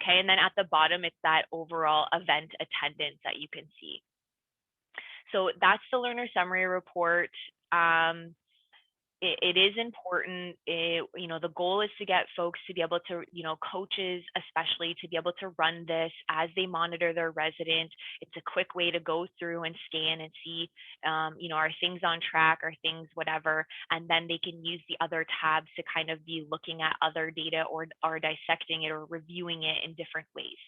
Okay, and then at the bottom, it's that overall event attendance that you can see. So that's the learner summary report. It is important. The goal is to get folks to be able to, coaches especially, to be able to run this as they monitor their resident. It's a quick way to go through and scan and see, are things on track, are things whatever, and then they can use the other tabs to kind of be looking at other data or dissecting it or reviewing it in different ways.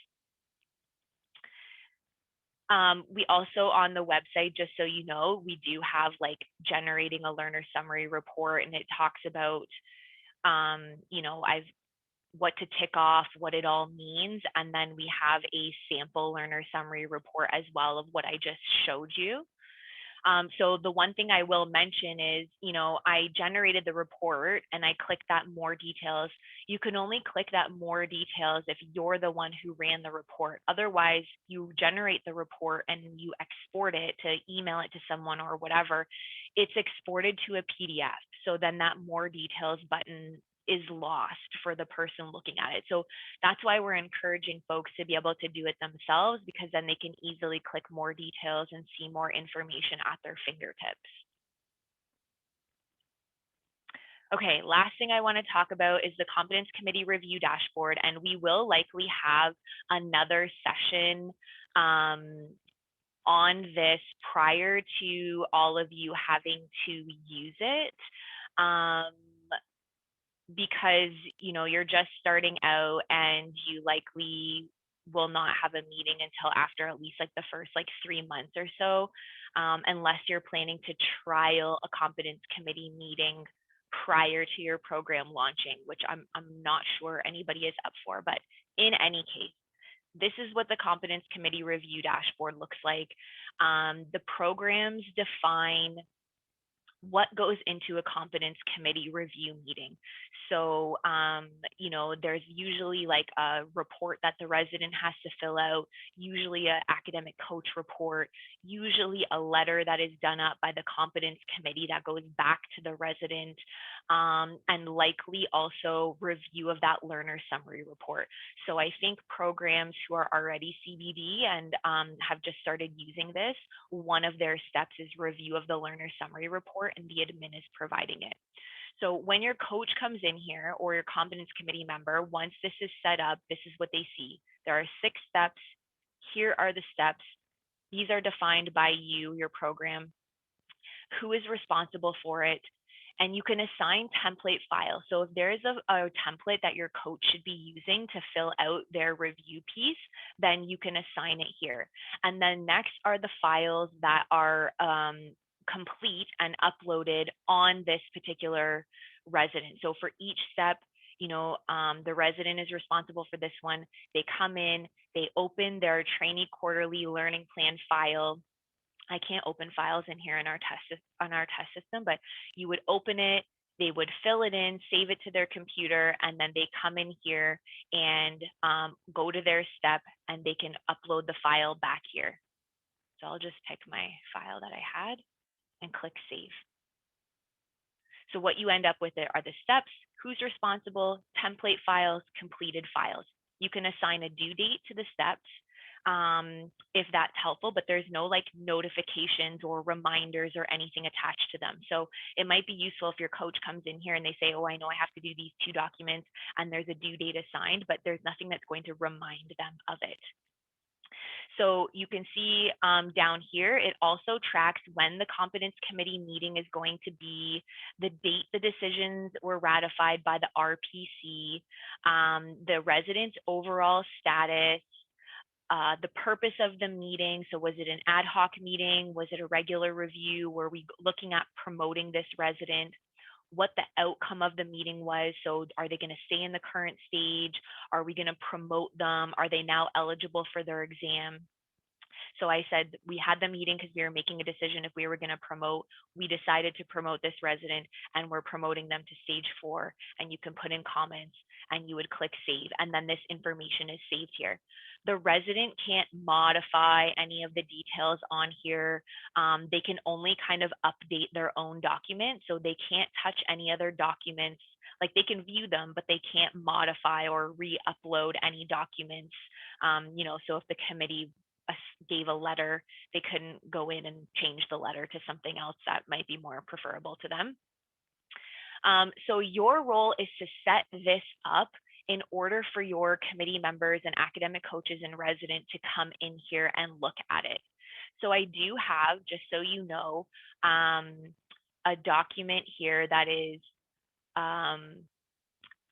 We also, on the website, just so you know, we do have like generating a learner summary report, and it talks about, what to tick off, what it all means. And then we have a sample learner summary report as well of what I just showed you. So the one thing I will mention is, I generated the report and I clicked that more details. You can only click that more details if you're the one who ran the report. Otherwise, you generate the report and you export it to email it to someone or whatever. It's exported to a PDF. So then that more details button is lost for the person looking at it. So that's why we're encouraging folks to be able to do it themselves, because then they can easily click more details and see more information at their fingertips. Okay, last thing I want to talk about is the Competence Committee Review Dashboard, and we will likely have another session on this prior to all of you having to use it. Because you're just starting out and you likely will not have a meeting until after at least like the first 3 months or so, unless you're planning to trial a competence committee meeting prior to your program launching, which I'm not sure anybody is up for. But in any case, this is what the Competence Committee Review Dashboard looks like. The programs define what goes into a competence committee review meeting. So, there's usually like a report that the resident has to fill out, usually an academic coach report, usually a letter that is done up by the competence committee that goes back to the resident, and likely also review of that learner summary report. So I think programs who are already CBD and have just started using this, one of their steps is review of the learner summary report, and the admin is providing it. So when your coach comes in here or your competence committee member, once this is set up, this is what they see. There are 6 steps. Here are the steps. These are defined by you, your program, who is responsible for it, and you can assign template files. So if there is a template that your coach should be using to fill out their review piece, then you can assign it here. And then next are the files that are complete and uploaded on this particular resident. So for each step, the resident is responsible for this one. They come in, they open their trainee quarterly learning plan file. I can't open files in here in our test system, but you would open it, They would fill it in, save it to their computer, and then they come in here and go to their step, and they can upload the file back here. So I'll just pick my file that I had and click save. So what you end up with are the steps, who's responsible, template files, completed files. You can assign a due date to the steps if that's helpful, but there's no like notifications or reminders or anything attached to them. So it might be useful if your coach comes in here and they say, oh, I know I have to do these 2 documents and there's a due date assigned, but there's nothing that's going to remind them of it. So you can see down here, it also tracks when the competence committee meeting is going to be, the date the decisions were ratified by the RPC, the resident's overall status, the purpose of the meeting. So was it an ad hoc meeting? Was it a regular review? Were we looking at promoting this resident? What the outcome of the meeting was. So are they going to stay in the current stage? Are we going to promote them? Are they now eligible for their exam? So I said we had the meeting because we were making a decision if we were going to promote. We decided to promote this resident and we're promoting them to stage 4. And you can put in comments and you would click save. And then this information is saved here. The resident can't modify any of the details on here. They can only kind of update their own document. So they can't touch any other documents. Like they can view them, but they can't modify or re-upload any documents. You know, so if the committee gave a letter, they couldn't go in and change the letter to something else that might be more preferable to them. So your role is to set this up in order for your committee members and academic coaches and resident to come in here and look at it. So I do have, just so you know, a document here that is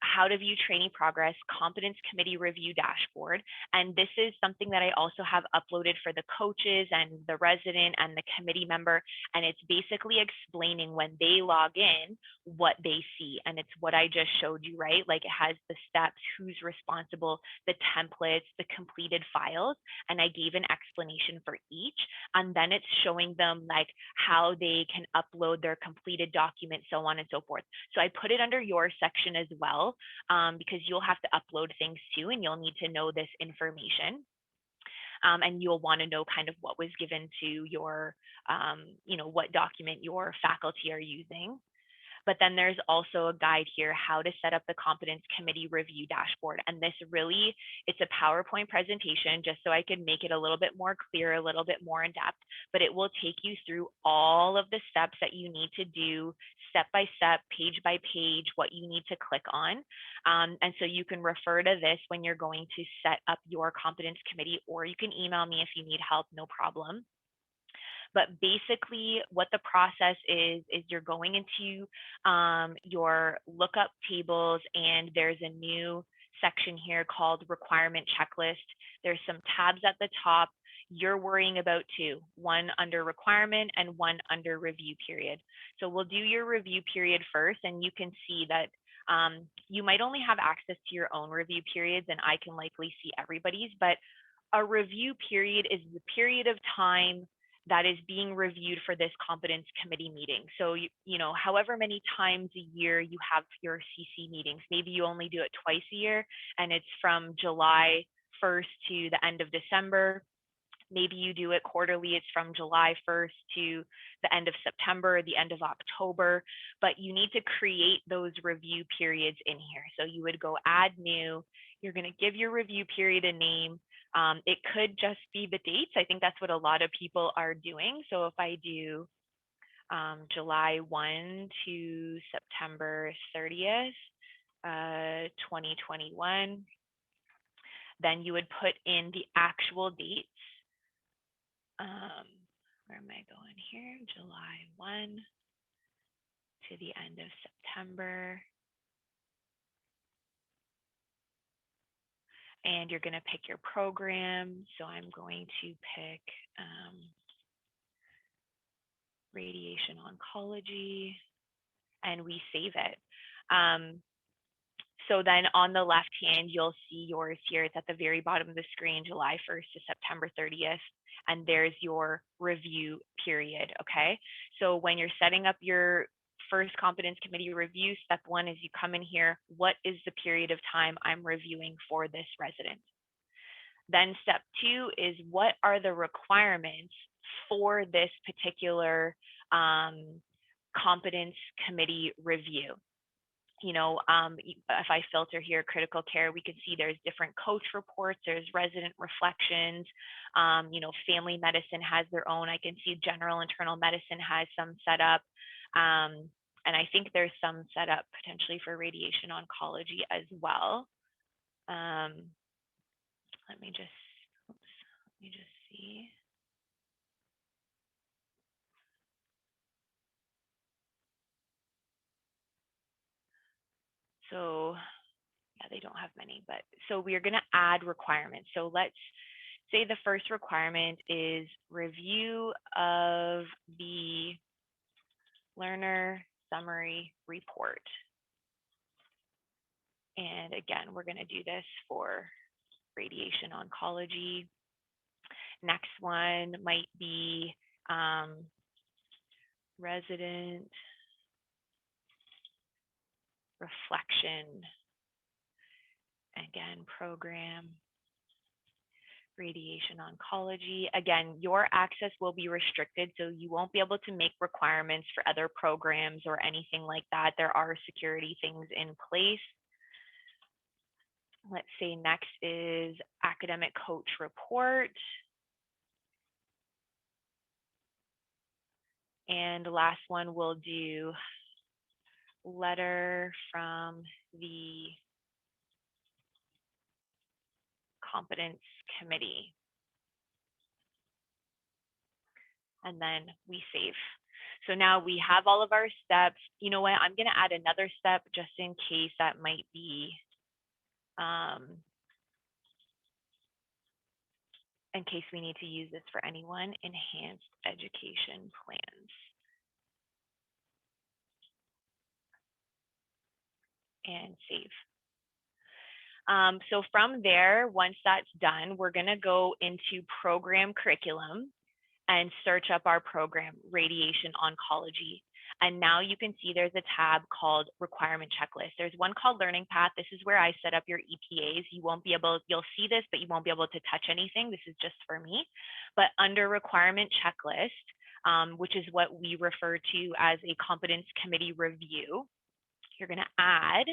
how to view trainee progress, competence committee review dashboard. And this is something that I also have uploaded for the coaches and the resident and the committee member. And it's basically explaining when they log in, what they see. And it's what I just showed you, right? Like it has the steps, who's responsible, the templates, the completed files. And I gave an explanation for each. And then it's showing them like how they can upload their completed document, so on and so forth. So I put it under your section as well. Because you'll have to upload things too, and you'll need to know this information. And you'll want to know kind of what was given to your, you know, what document your faculty are using. But then there's also a guide here, how to set up the competence committee review dashboard. And this really, it's a PowerPoint presentation just so I can make it a little bit more clear, a little bit more in depth, but it will take you through all of the steps that you need to do step by step, page by page, what you need to click on. And so you can refer to this when you're going to set up your competence committee, or you can email me if you need help, no problem. But basically what the process is you're going into your lookup tables, and there's a new section here called requirement checklist. There's some tabs at the top. You're worrying about 2, one under requirement and one under review period. So we'll do your review period first, and you can see that you might only have access to your own review periods, and I can likely see everybody's, but a review period is the period of time that is being reviewed for this competence committee meeting. So, you know, however many times a year you have your CC meetings, maybe you only do it twice a year, and it's from July 1st to the end of December. Maybe you do it quarterly, it's from July 1st to the end of September, the end of October, but you need to create those review periods in here. So you would go add new, you're gonna give your review period a name. It could just be the dates. I think that's what a lot of people are doing. So if I do July 1 to September 30th, 2021, then you would put in the actual dates. Where am I going here? July 1 to the end of September. And you're going to pick your program. So I'm going to pick radiation oncology, and we save it. So then on the left hand, you'll see yours here. It's at the very bottom of the screen, July 1st to September 30th. And there's your review period, okay? So when you're setting up your first competence committee review, step one is you come in here, what is the period of time I'm reviewing for this resident? Then step two is what are the requirements for this particular competence committee review? You know, if I filter here critical care, we can see there's different coach reports, there's resident reflections, you know, family medicine has their own. I can see general internal medicine has some set up. And I think there's some set up potentially for radiation oncology as well. Let me just see. So yeah, they don't have many, but so we are going to add requirements. So let's say the first requirement is review of the learner summary report. And again, we're going to do this for radiation oncology. Next one might be resident reflection. Again, program radiation oncology. Again, your access will be restricted, so you won't be able to make requirements for other programs or anything like that. There are security things in place. Let's say next is academic coach report. And the last one we'll do letter from the competence committee. And then we save. So now we have all of our steps. You know what? I'm going to add another step just in case that might be in case we need to use this for anyone, enhanced education plans. And save. So from there, once that's done, we're going to go into program curriculum and search up our program, radiation oncology. And now you can see there's a tab called requirement checklist. There's one called learning path. This is where I set up your EPAs. You won't be able, you'll see this, but you won't be able to touch anything. This is just for me. But under requirement checklist, which is what we refer to as a competence committee review, you're going to add,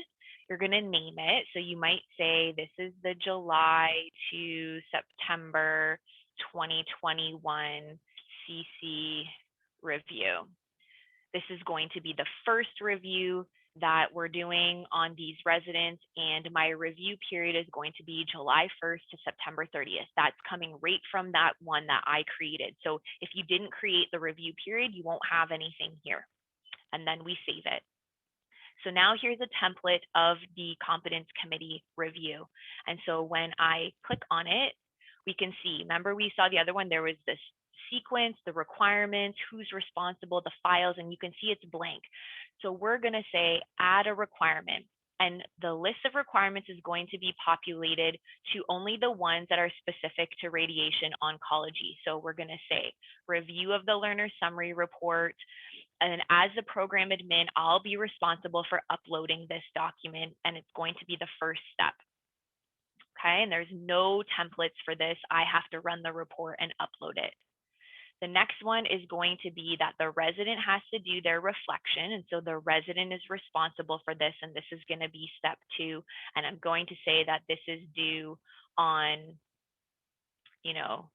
you're going to name it. So you might say this is the July to September 2021 CC review. This is going to be the first review that we're doing on these residents, and my review period is going to be July 1st to September 30th. That's coming right from that one that I created. So if you didn't create the review period, you won't have anything here. And then we save it. So now here's a template of the competence committee review. And so when I click on it, we can see, remember we saw the other one, there was this sequence, the requirements, who's responsible, the files, and you can see it's blank. So we're going to say add a requirement. And the list of requirements is going to be populated to only the ones that are specific to radiation oncology. So we're going to say review of the learner summary report. And as the program admin, I'll be responsible for uploading this document, and it's going to be the first step. Okay, and there's no templates for this. I have to run the report and upload it. The next one is going to be that the resident has to do their reflection. And so the resident is responsible for this. And this is going to be step 2. And I'm going to say that this is due on, you know,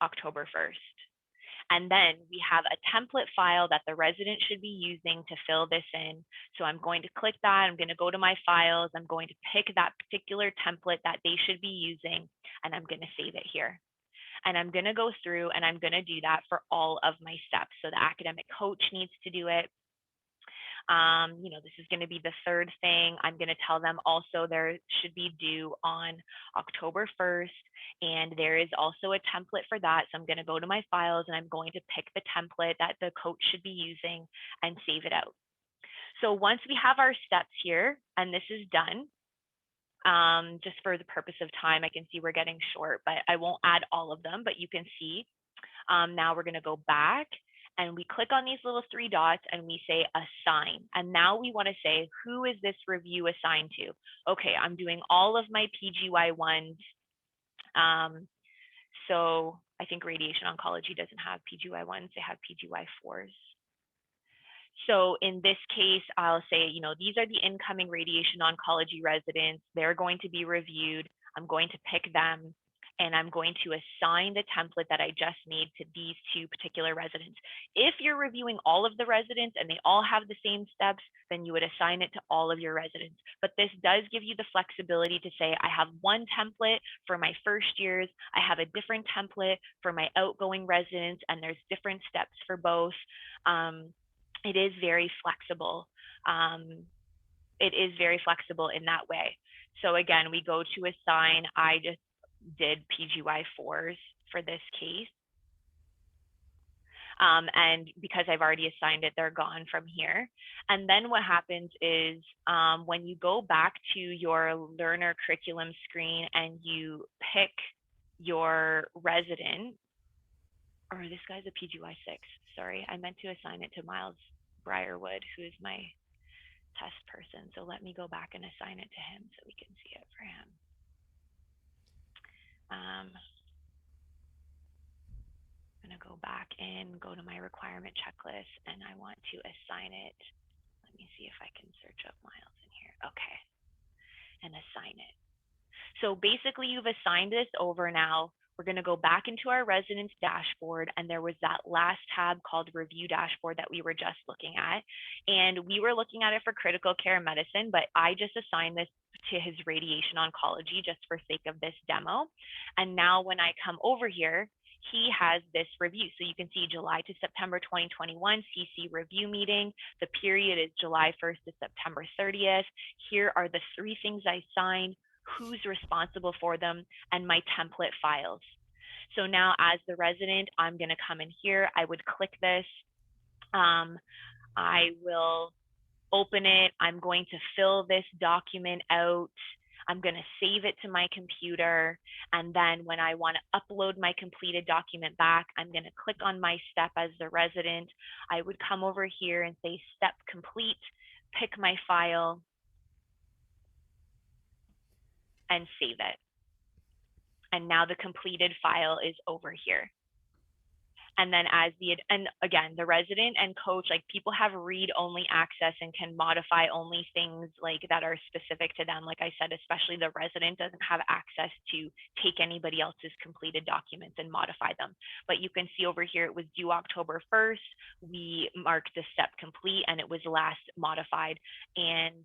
October 1st. And then we have a template file that the resident should be using to fill this in. So I'm going to click that. I'm going to go to my files. I'm going to pick that particular template that they should be using, and I'm going to save it here. And I'm going to go through and I'm going to do that for all of my steps. So the academic coach needs to do it. You know, this is going to be the third thing. I'm going to tell them also there should be due on October 1st. And there is also a template for that. So I'm going to go to my files and I'm going to pick the template that the coach should be using and save it out. So once we have our steps here and this is done, just for the purpose of time, I can see we're getting short, but I won't add all of them, but you can see now we're going to go back and we click on these little three dots and we say assign. And now we want to say, who is this review assigned to? Okay, I'm doing all of my PGY ones. So I think radiation oncology doesn't have PGY ones, they have PGY fours. So in this case, I'll say, you know, these are the incoming radiation oncology residents. They're going to be reviewed. I'm going to pick them, and I'm going to assign the template that I just made to these two particular residents. If you're reviewing all of the residents and they all have the same steps, then you would assign it to all of your residents. But this does give you the flexibility to say, I have one template for my first years, I have a different template for my outgoing residents, and there's different steps for both. It is very flexible. It is very flexible in that way. So again, we go to assign. I just did PGY 4s for this case. And because I've already assigned it, they're gone from here. And then what happens is when you go back to your learner curriculum screen and you pick your resident, or this guy's a PGY 6, sorry, I meant to assign it to Miles Briarwood, who is my test person. So let me go back and assign it to him so we can see it for him. I'm gonna go back and go to my requirement checklist, and I want to assign it. Let me see if I can search up Miles in here. Okay, and assign it. So basically you've assigned this over now. We're going to go back into our residence dashboard, and there was that last tab called review dashboard that we were just looking at. And we were looking at it for critical care medicine, but I just assigned this to his radiation oncology just for sake of this demo. And now when I come over here, he has this review. So you can see July to September 2021 CC review meeting. The period is July 1st to September 30th. Here are the 3 things I signed, who's responsible for them, and my template files. So now as the resident, I'm going to come in here. I would click this. I will open it. I'm going to fill this document out. I'm going to save it to my computer. And then when I want to upload my completed document back, I'm going to click on my step as the resident. I would come over here and say step complete, pick my file, and save it. And now the completed file is over here. And then and again, the resident and coach, like people have read-only access and can modify only things like that are specific to them. Like I said, especially the resident doesn't have access to take anybody else's completed documents and modify them. But you can see over here, it was due October 1st. We marked the step complete and it was last modified. And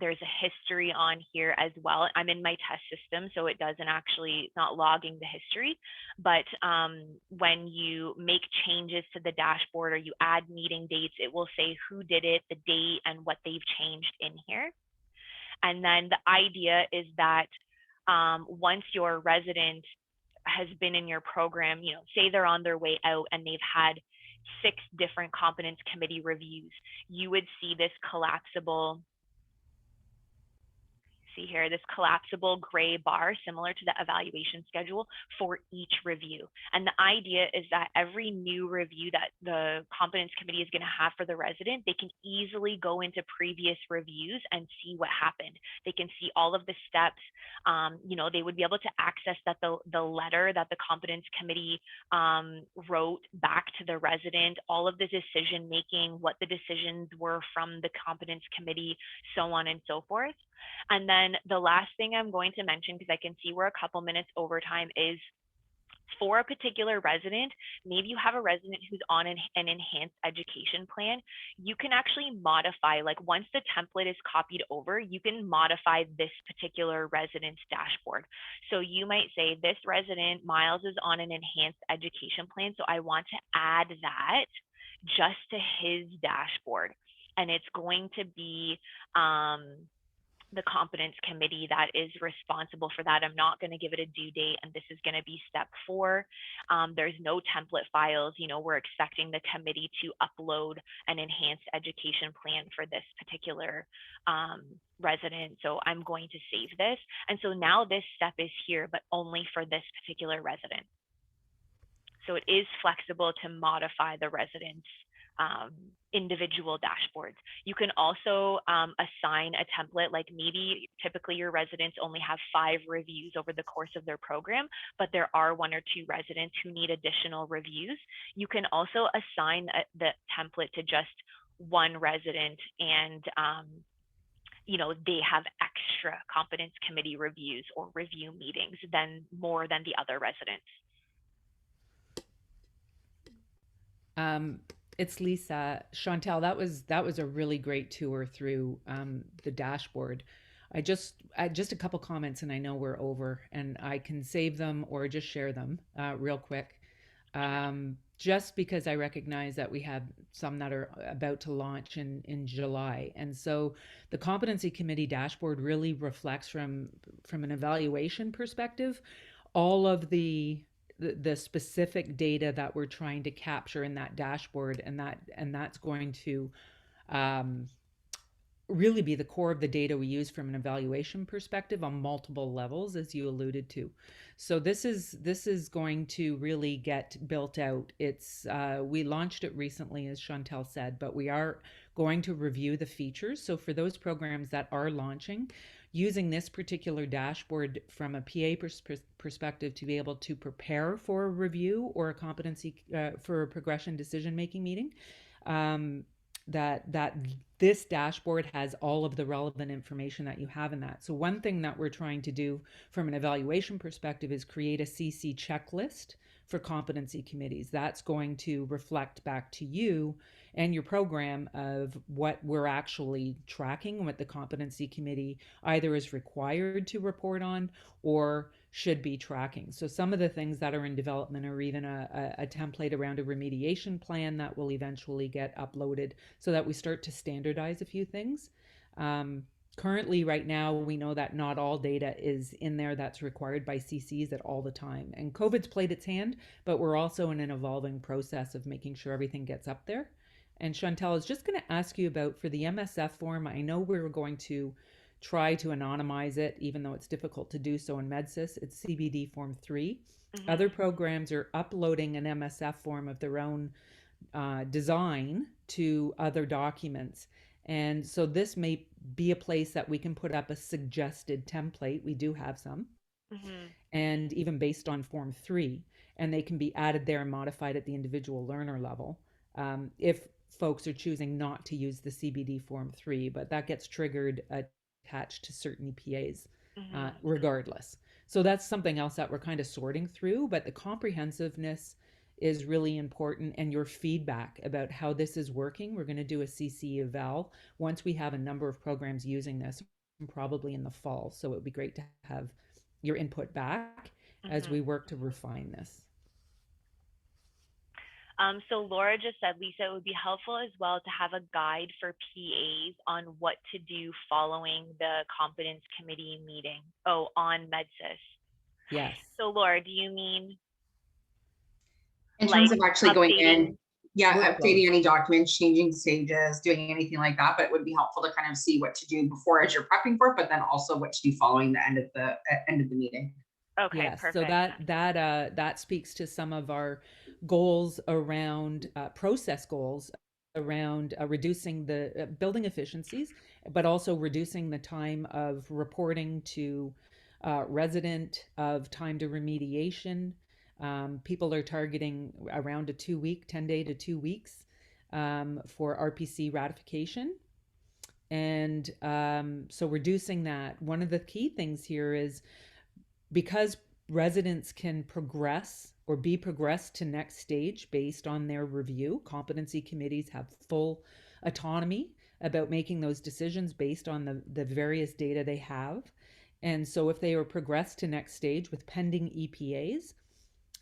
there's a history on here as well. I'm in my test system, so it doesn't actually, it's not logging the history, but when you make changes to the dashboard or you add meeting dates, it will say who did it, the date, and what they've changed in here. And then the idea is that once your resident has been in your program, you know, say they're on their way out and they've had 6 different competence committee reviews, you would see this collapsible, see here, this collapsible gray bar similar to the evaluation schedule for each review. And the idea is that every new review that the competence committee is going to have for the resident, they can easily go into previous reviews and see what happened. They can see all of the steps. You know, they would be able to access that the letter that the competence committee wrote back to the resident, all of the decision making, what the decisions were from the competence committee, so on and so forth. And then the last thing I'm going to mention, because I can see we're a couple minutes over time, is for a particular resident, maybe you have a resident who's on an enhanced education plan, you can actually modify, like once the template is copied over, you can modify this particular resident's dashboard. So you might say this resident, Miles, is on an enhanced education plan, so I want to add that just to his dashboard. And it's going to be the competence committee that is responsible for that. I'm not going to give it a due date, and this is going to be step 4. There's no template files. You know, we're expecting the committee to upload an enhanced education plan for this particular resident. So I'm going to save this. And so now this step is here, but only for this particular resident. So it is flexible to modify the residents' individual dashboards. You can also assign a template, like maybe typically your residents only have 5 reviews over the course of their program, but there are 1 or 2 residents who need additional reviews. You can also assign the template to just 1 resident, and they have extra competence committee reviews or review meetings than more than the other residents. It's Lisa. Chantel, that was a really great tour through the dashboard. Just a couple comments, and I know we're over, and I can save them or just share them real quick. Just because I recognize that we have some that are about to launch in July, and so the competency committee dashboard really reflects from an evaluation perspective all of the specific data that we're trying to capture in that dashboard, and that's going to really be the core of the data we use from an evaluation perspective on multiple levels, as you alluded to. So this is going to really get built out. It's we launched it recently, as Chantel said, but we are going to review the features. So for those programs that are launching, using this particular dashboard from a PA perspective to be able to prepare for a review or a competency for a progression decision making meeting, that this dashboard has all of the relevant information that you have in that. So one thing that we're trying to do from an evaluation perspective is create a CC checklist for competency committees. That's going to reflect back to you and your program of what we're actually tracking, what the competency committee either is required to report on or should be tracking. So some of the things that are in development are even a template around a remediation plan that will eventually get uploaded so that we start to standardize a few things. Currently, right now, we know that not all data is in there that's required by CCs at all the time. And COVID's played its hand, but we're also in an evolving process of making sure everything gets up there. And Chantel is just going to ask you about, for the MSF form, I know we're going to try to anonymize it, even though it's difficult to do so in MedSIS. It's CBD form 3. Mm-hmm. Other programs are uploading an MSF form of their own design to other documents. And so this may be a place that we can put up a suggested template. We do have some. Mm-hmm. And even based on form 3, and they can be added there and modified at the individual learner level. If folks are choosing not to use the CBD form 3, but that gets triggered attached to certain EPAs, mm-hmm. Regardless. So that's something else that we're kind of sorting through, but the comprehensiveness is really important, and your feedback about how this is working. We're going to do a CC eval once we have a number of programs using this, probably in the fall. So it would be great to have your input back mm-hmm. as we work to refine this. So Laura just said, Lisa, it would be helpful as well to have a guide for PAs on what to do following the competence committee meeting. On MedSIS. Yes. So Laura, do you mean in terms of actually going in, updating any documents, changing stages, doing anything like that? But it would be helpful to kind of see what to do before as you're prepping for it, but then also what to do following the end of the meeting. Okay, yes, perfect. So that speaks to some of our goals around process goals around reducing the building efficiencies, but also reducing the time of reporting to resident, of time to remediation. People are targeting around a 10-day to 2 weeks for RPC ratification. And so reducing that. One of the key things here is, because residents can progress or be progressed to next stage based on their review, competency committees have full autonomy about making those decisions based on the various data they have. And so if they are progressed to next stage with pending EPAs,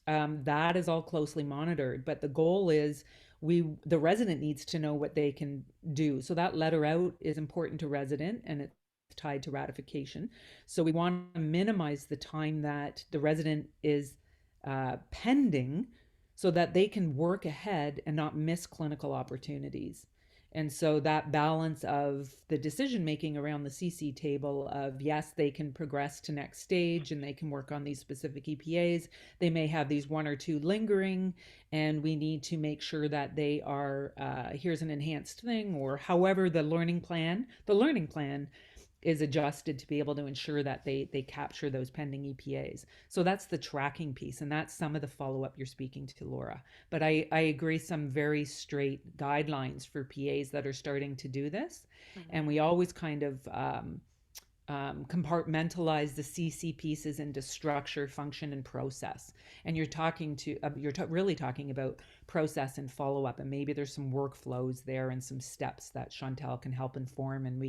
that is all closely monitored. But the goal is the resident needs to know what they can do. So that letter out is important to resident, and it's tied to ratification. So we want to minimize the time that the resident is pending so that they can work ahead and not miss clinical opportunities. And so that balance of the decision making around the CC table of, yes, they can progress to next stage and they can work on these specific EPAs. They may have these one or two lingering, and we need to make sure that they are, here's an enhanced thing, or however the learning plan is adjusted to be able to ensure that they capture those pending EPAs. So that's the tracking piece, and that's some of the follow-up you're speaking to, Laura. But I agree, some very straight guidelines for PAs that are starting to do this. And we always kind of compartmentalize the CC pieces into structure, function, and process. And you're really talking about process and follow up, and maybe there's some workflows there and some steps that Chantel can help inform. And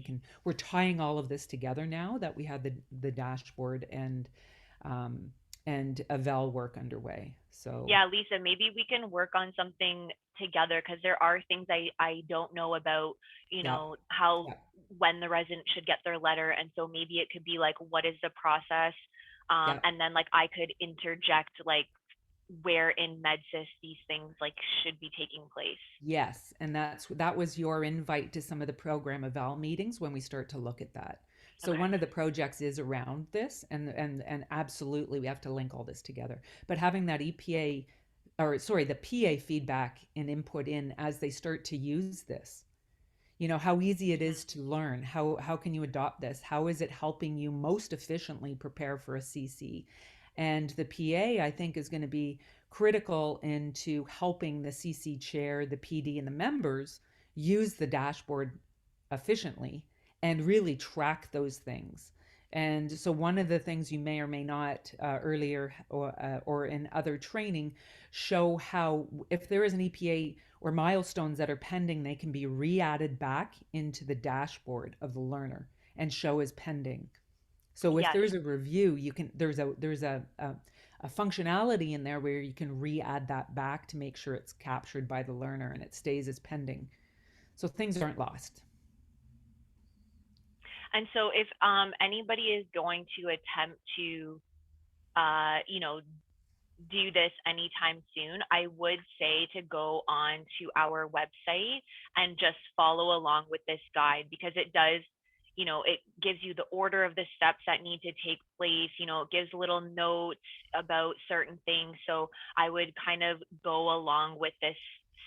we're tying all of this together now that we have the dashboard and eval work underway. So yeah, Lisa, maybe we can work on something together, because there are things I don't know about, you yeah, know, how yeah, when the resident should get their letter. And so maybe it could be like, what is the process? yeah. And then like I could interject like where in MedSIS these things like should be taking place. Yes, and that was your invite to some of the program eval meetings when we start to look at that. So Okay. one of the projects is around this, and absolutely we have to link all this together. But having that EPA, or sorry, the PA feedback and input in as they start to use this, how easy it is to learn, how can you adopt this, how is it helping you most efficiently prepare for a CC. And the PA, I think, is going to be critical into helping the CC chair, the PD, and the members use the dashboard efficiently and really track those things. And so one of the things you may or may not earlier or in other training show how if there is an EPA or milestones that are pending, they can be re-added back into the dashboard of the learner and show as pending. So if Yes. there's a review, there's a functionality in there where you can re-add that back to make sure it's captured by the learner and it stays as pending. So things aren't lost. And so if anybody is going to attempt to, you know, do this anytime soon, I would say to go on to our website and just follow along with this guide, because it does, you know, it gives you the order of the steps that need to take place. You know, it gives little notes about certain things. So I would kind of go along with this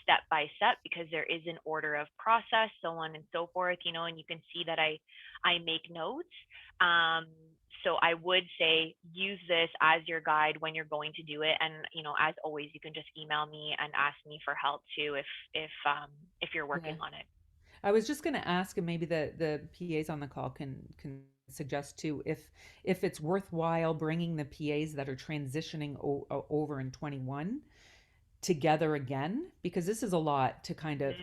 step by step, because there is an order of process, so on and so forth, you know, and you can see that I make notes. So I would say use this as your guide when you're going to do it. And, you know, as always, you can just email me and ask me for help too if you're working Yeah. on it. I was just going to ask, and maybe the PAs on the call can suggest too, if it's worthwhile bringing the PAs that are transitioning over in 21 together again, because this is a lot to kind of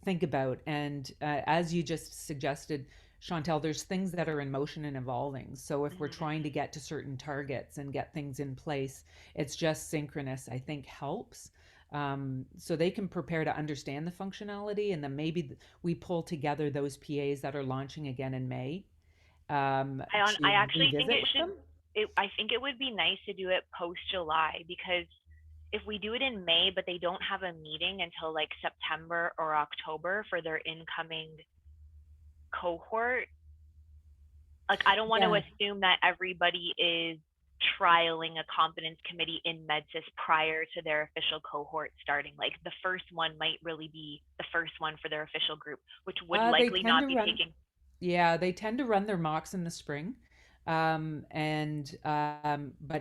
think about. And as you just suggested, Chantel, there's things that are in motion and evolving. So if we're trying to get to certain targets and get things in place, it's just synchronous, I think, helps. So they can prepare to understand the functionality, and then maybe we pull together those PAs that are launching again in May I to actually think revisit it with should, them. I think it would be nice to do it post July, because if we do it in May, but they don't have a meeting until like September or October for their incoming cohort, like I don't want to Yeah. assume that everybody is trialing a competence committee in MedSIS prior to their official cohort starting. Like the first one might really be the first one for their official group, which would They likely tend not to be run. taking. Yeah, they tend to run their mocks in the spring. But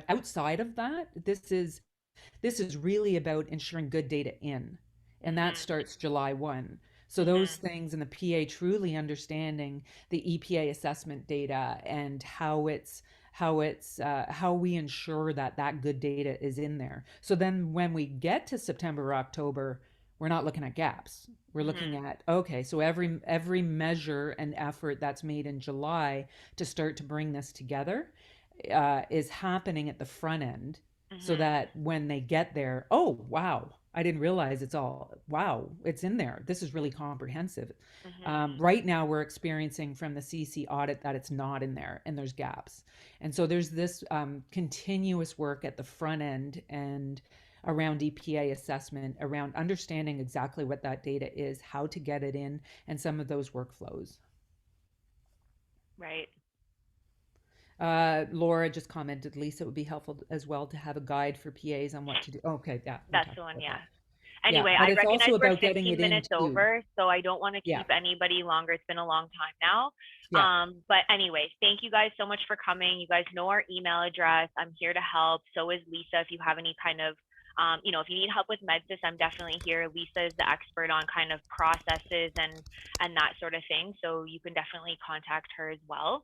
outside of that, this is really about ensuring good data in, and that Mhm, starts July 1. So those mhm, things and the PA truly understanding the EPA assessment data and how we ensure that that good data is in there. So then when we get to September or October, we're not looking at gaps. We're looking mhm, at, okay, so every measure and effort that's made in July to start to bring this together is happening at the front end, so mhm, that when they get there, oh wow, I didn't realize wow, it's in there, this is really comprehensive. mhm. Right now we're experiencing from the CC audit that it's not in there and there's gaps, and so there's this continuous work at the front end. And around EPA assessment, around understanding exactly what that data is, how to get it in, and some of those workflows. Right. Laura just commented, Lisa, it would be helpful as well to have a guide for PAs on what to do. Okay, yeah, we That's talked the one, about yeah. that. Yeah, Anyway, but I it's recognize also we're about getting 15 it in minutes too. over, so I don't want to Yeah, keep anybody longer. It's been a long time now. yeah. But anyways, thank you guys so much for coming. You guys know our email address. I'm here to help. So is Lisa. If you have any kind of, if you need help with MedSIS, I'm definitely here. Lisa is the expert on kind of processes and that sort of thing. So you can definitely contact her as well.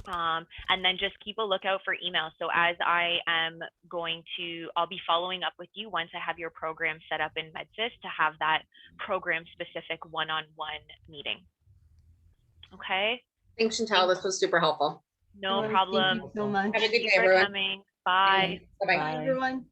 And then just keep a lookout for emails. So as I'll be following up with you once I have your program set up in MedSIS to have that program specific one-on-one meeting. Okay. Thanks, Chantal. This was super helpful. No Thank problem. you so much. Have a good Thank day, you for everyone. coming. Bye. Bye-bye. Bye, everyone.